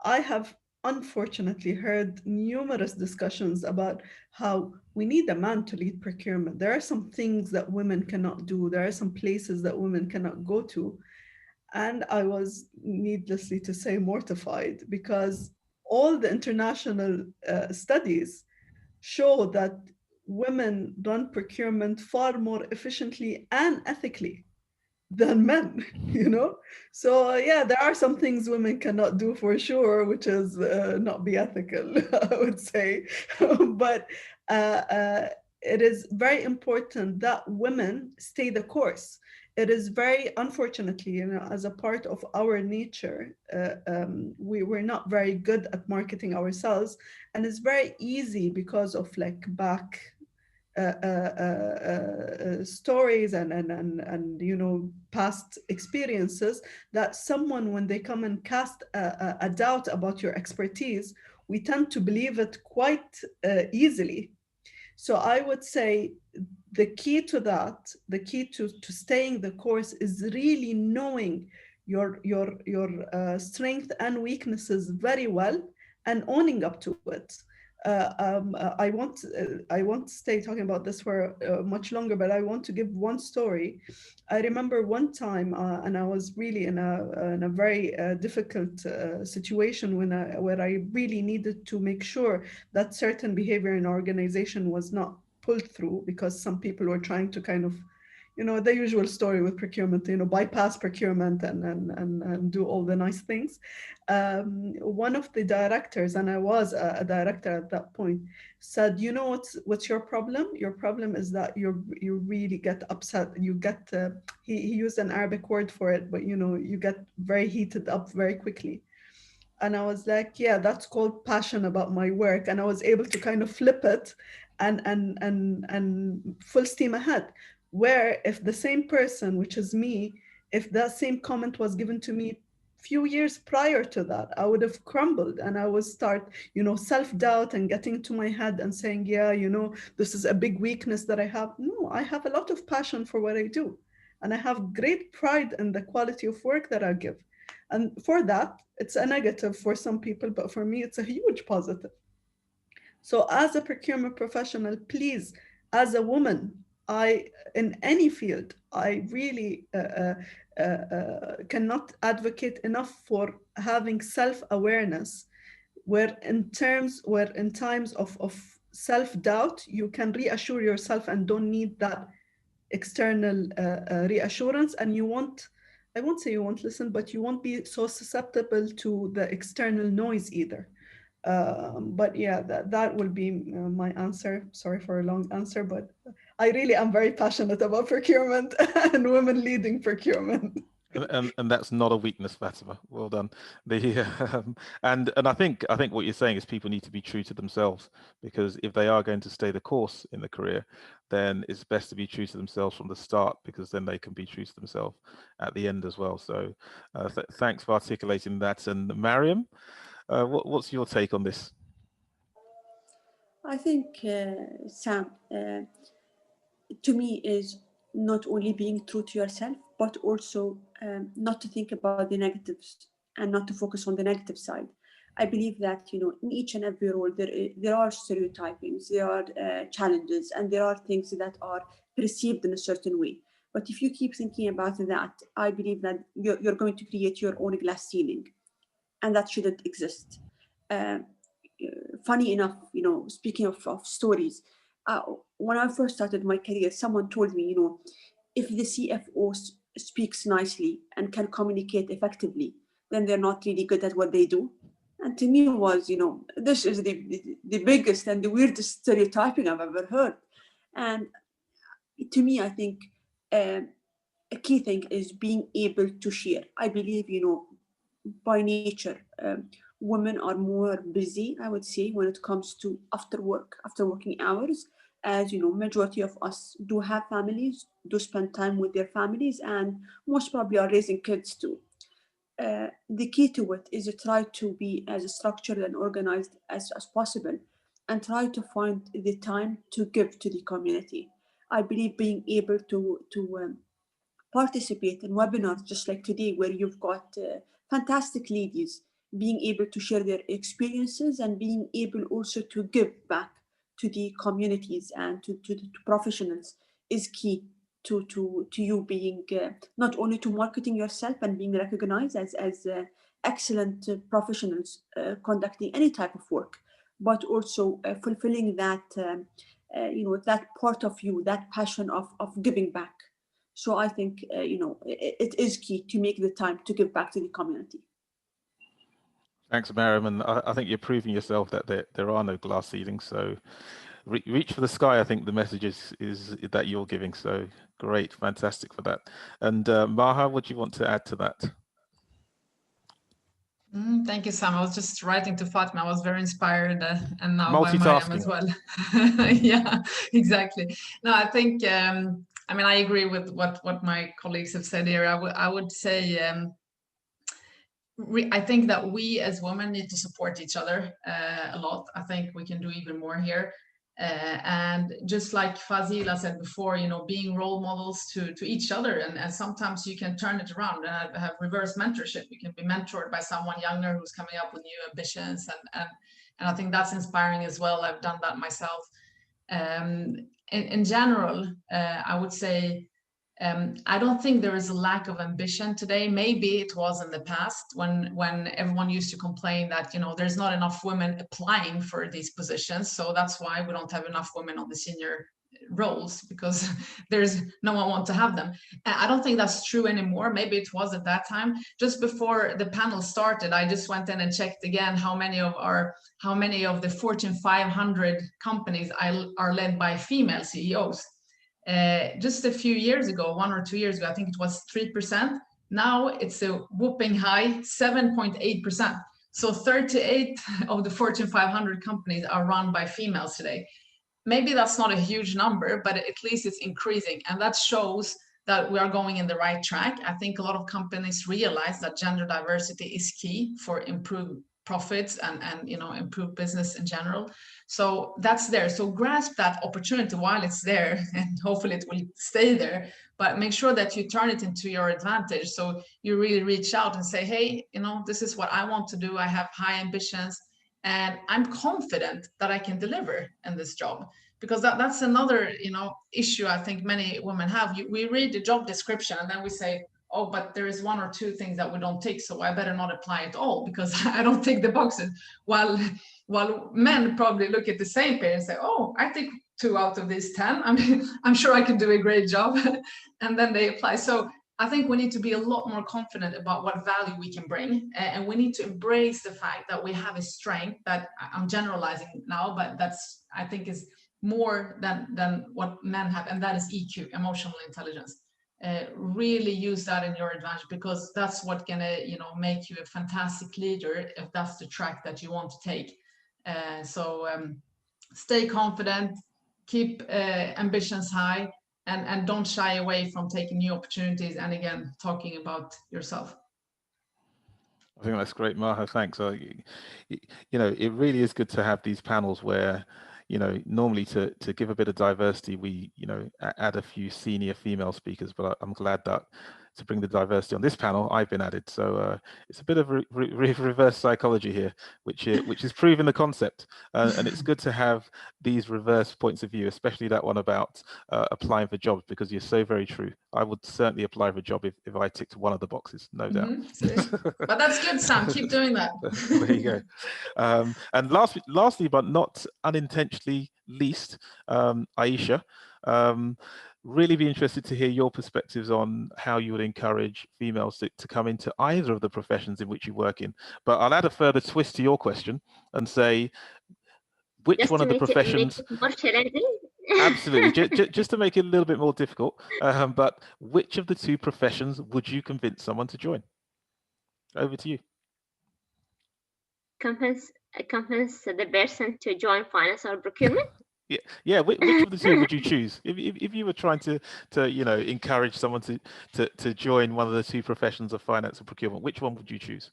I have unfortunately heard numerous discussions about how we need a man to lead procurement. There are some things that women cannot do. There are some places that women cannot go to. And I was, needlessly to say, mortified, because all the international studies show that women run procurement far more efficiently and ethically than men, you know? So yeah, there are some things women cannot do for sure, which is not be ethical, I would say. But it is very important that women stay the course. It is very, unfortunately, you know, as a part of our nature, we were not very good at marketing ourselves, and it's very easy because of like back stories and you know, past experiences, that someone, when they come and cast a doubt about your expertise, we tend to believe it quite easily. So I would say the key to that, the key to staying the course, is really knowing your strength and weaknesses very well and owning up to it. I won't stay talking about this for much longer, but I want to give one story. I remember one time, and I was really in a very difficult situation where I really needed to make sure that certain behavior in our organization was not pulled through, because some people were trying to kind of, you know, the usual story with procurement, you know, bypass procurement and do all the nice things. One of the directors, and I was a director at that point, said, you know, what's your problem? Your problem is that you really get upset. You get, he used an Arabic word for it, but you know, you get very heated up very quickly. And I was like, yeah, that's called passion about my work. And I was able to kind of flip it and full steam ahead. Where if the same person, which is me, if that same comment was given to me few years prior to that, I would have crumbled and I would start, you know, self-doubt and getting into my head and saying, yeah, you know, this is a big weakness that I have. No, I have a lot of passion for what I do. And I have great pride in the quality of work that I give. And for that, it's a negative for some people, but for me, it's a huge positive. So as a procurement professional, please, as a woman, in any field, I really cannot advocate enough for having self-awareness, where in times of self-doubt, you can reassure yourself and don't need that external reassurance, and I won't say you won't listen, but you won't be so susceptible to the external noise either. But yeah, that will be my answer. Sorry for a long answer, but I really am very passionate about procurement and women leading procurement. And that's not a weakness, Fatima. Well done. And I think what you're saying is people need to be true to themselves, because if they are going to stay the course in the career, then it's best to be true to themselves from the start, because then they can be true to themselves at the end as well. So thanks for articulating that. And Mariam, what's your take on this? I think, Sam, to me is not only being true to yourself, but also not to think about the negatives and not to focus on the negative side. I believe that, you know, in each and every role, there are stereotypings, there are challenges, and there are things that are perceived in a certain way. But if you keep thinking about that, I believe that you're going to create your own glass ceiling, and that shouldn't exist. Funny enough, you know, speaking of stories, when I first started my career, someone told me, you know, if the CFO speaks nicely and can communicate effectively, then they're not really good at what they do. And to me was, you know, this is the biggest and the weirdest stereotyping I've ever heard. And to me, I think a key thing is being able to share. I believe, you know, by nature, women are more busy, I would say, when it comes to after working hours. As you know, majority of us do have families, do spend time with their families, and most probably are raising kids too. The key to it is to try to be as structured and organized as possible, and try to find the time to give to the community. I believe being able to participate in webinars just like today, where you've got fantastic ladies being able to share their experiences and being able also to give back to the communities and to professionals, is key to you being not only to marketing yourself and being recognized as excellent professionals conducting any type of work, but also fulfilling that you know, that part of you, that passion of giving back. So I think, you know, it is key to make the time to give back to the community. Thanks, Mariam. And I think you're proving yourself that there are no glass ceilings. So reach for the sky. I think the message is that you're giving. So great, fantastic for that. And Maha, what do you want to add to that? Thank you, Sam. I was just writing to Fatima. I was very inspired, and now by Mariam as well. Yeah, exactly. No, I think, I mean, I agree with what my colleagues have said here. I would say, I think that we as women need to support each other a lot. I think we can do even more here. And just like Fazila said before, you know, being role models to each other, and sometimes you can turn it around and have reverse mentorship. You can be mentored by someone younger who's coming up with new ambitions, and I think that's inspiring as well. I've done that myself. In general, I would say, I don't think there is a lack of ambition today. Maybe it was in the past when everyone used to complain that, you know, there's not enough women applying for these positions. So that's why we don't have enough women on the senior roles because there's no one want to have them. And I don't think that's true anymore. Maybe it was at that time. Just before the panel started, I just went in and checked again how many of the Fortune 500 companies are led by female CEOs. Just a few years ago, 1 or 2 years ago, I think it was 3%. Now it's a whooping high 7.8%. So 38 of the Fortune 500 companies are run by females today. Maybe that's not a huge number, but at least it's increasing. And that shows that we are going in the right track. I think a lot of companies realize that gender diversity is key for improved profits and improve business in general. So that's there. So grasp that opportunity while it's there, and hopefully it will stay there, but make sure that you turn it into your advantage. So you really reach out and say, hey, this is what I want to do. I have high ambitions and I'm confident that I can deliver in this job. Because that's another issue I think many women have. We read the job description and then we say, oh, but there is 1 or 2 things that we don't tick, so I better not apply at all because I don't tick the boxes. While men probably look at the same page and say, oh, I tick 2 out of these 10. I mean, I'm sure I can do a great job. And then they apply. So I think we need to be a lot more confident about what value we can bring. And we need to embrace the fact that we have a strength that I'm generalizing now, but that's, I think, is more than what men have. And that is EQ, emotional intelligence. Really use that in your advantage, because that's what gonna make you a fantastic leader if that's the track that you want to take. So stay confident, keep ambitions high, and don't shy away from taking new opportunities, and again talking about yourself. I think that's great, Maha. Thanks. It really is good to have these panels where normally to give a bit of diversity, we, add a few senior female speakers, but I'm glad that to bring the diversity on this panel, I've been added. So it's a bit of reverse psychology here, which is proving the concept. And it's good to have these reverse points of view, especially that one about applying for jobs, because you're so very true. I would certainly apply for a job if I ticked one of the boxes, no doubt. But that's good, Sam. Keep doing that. There you go. And lastly, but not unintentionally least, Aisha, really be interested to hear your perspectives on how you would encourage females to come into either of the professions in which you work in. But I'll add a further twist to your question and say, which just one of the professions? Absolutely, just to make it a little bit more difficult. But which of the 2 professions would you convince someone to join? Over to you. Convince the person to join finance or procurement. Yeah. Which of the 2 would you choose if you were trying to encourage someone to join one of the 2 professions of finance and procurement? Which one would you choose?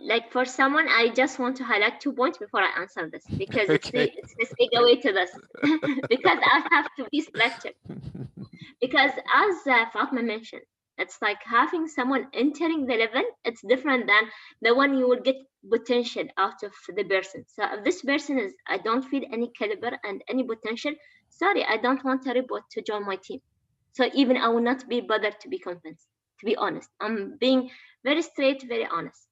Like for someone, I just want to highlight 2 points before I answer this, because okay. it's a segue to this because I have to be structured. Because as Fatma mentioned, it's like having someone entering the level, it's different than the one you will get potential out of the person. So if this person is, I don't feel any caliber and any potential, sorry, I don't want a robot to join my team. So even I will not be bothered to be convinced, to be honest. I'm being very straight, very honest.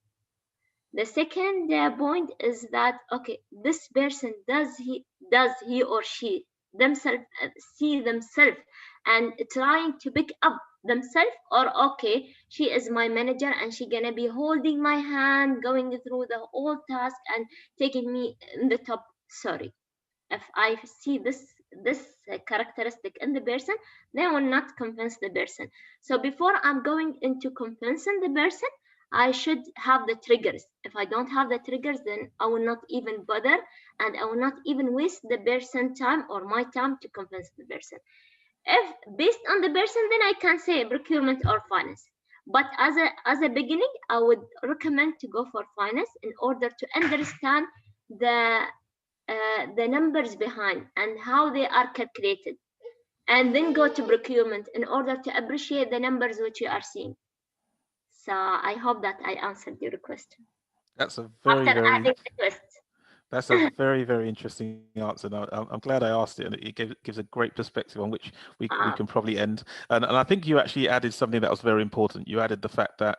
The second point is that, okay, this person, does he or she themselves see themselves and trying to pick up themselves, or okay, she is my manager and she gonna be holding my hand, going through the whole task and taking me in the top. Sorry, if I see this characteristic in the person, then I will not convince the person. So before I'm going into convincing the person, I should have the triggers. If I don't have the triggers, then I will not even bother, and I will not even waste the person time or my time to convince the person. If based on the person, then I can say procurement or finance. But as a beginning, I would recommend to go for finance in order to understand the numbers behind and how they are calculated, and then go to procurement in order to appreciate the numbers which you are seeing. So I hope that I answered your question. That's a That's a very, very interesting answer. And I'm glad I asked it, and it gives a great perspective on which we can probably end. And I think you actually added something that was very important. You added the fact that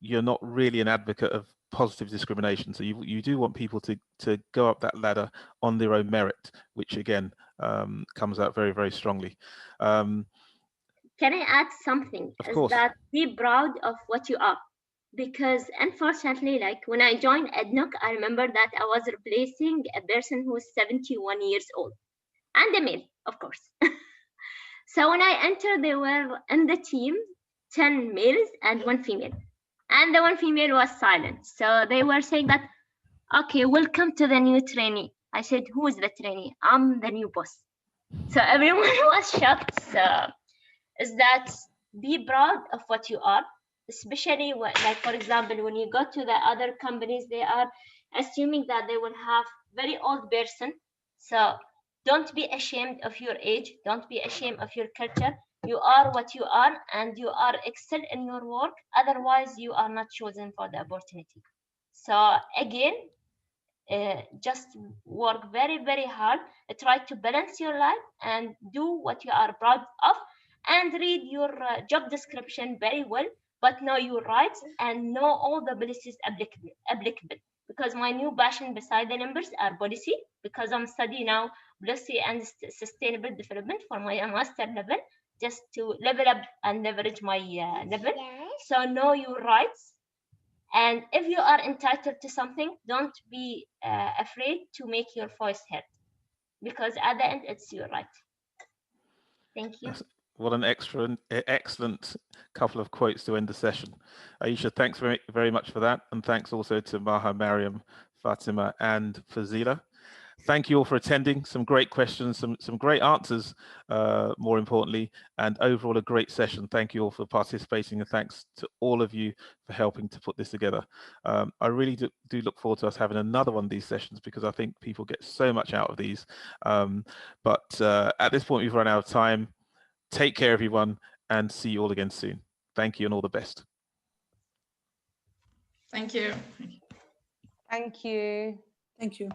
you're not really an advocate of positive discrimination. So you do want people to go up that ladder on their own merit, which again comes out very, very strongly. Can I add something? Of Is course. that be proud of what you are. Because unfortunately, like when I joined EDNOC, I remember that I was replacing a person who is 71 years old and a male, of course. So when I entered, they were in the team, 10 males and 1 female. And the 1 female was silent. So they were saying that, okay, welcome to the new trainee. I said, who is the trainee? I'm the new boss. So everyone was shocked. So is that be proud of what you are, especially when, like, for example, when you go to the other companies, they are assuming that they will have very old person. So don't be ashamed of your age. Don't be ashamed of your culture. You are what you are, and you are excel in your work. Otherwise, you are not chosen for the opportunity. So again, just work very, very hard. Try to balance your life and do what you are proud of, and read your job description very well, but know your rights and know all the policies applicable. Because my new passion beside the numbers are policy, because I'm studying now policy and sustainable development for my master level, just to level up and leverage my level. So know your rights. And if you are entitled to something, don't be afraid to make your voice heard, because at the end, it's your right. Thank you. What an excellent couple of quotes to end the session. Aisha, thanks very, very much for that. And thanks also to Maha, Mariam, Fatima, and Fazila. Thank you all for attending. Some great questions, some great answers, more importantly, and overall a great session. Thank you all for participating, and thanks to all of you for helping to put this together. I really do look forward to us having another one of these sessions, because I think people get so much out of these. But at this point, we've run out of time. Take care, everyone, and see you all again soon. Thank you and all the best. Thank you. Thank you. Thank you.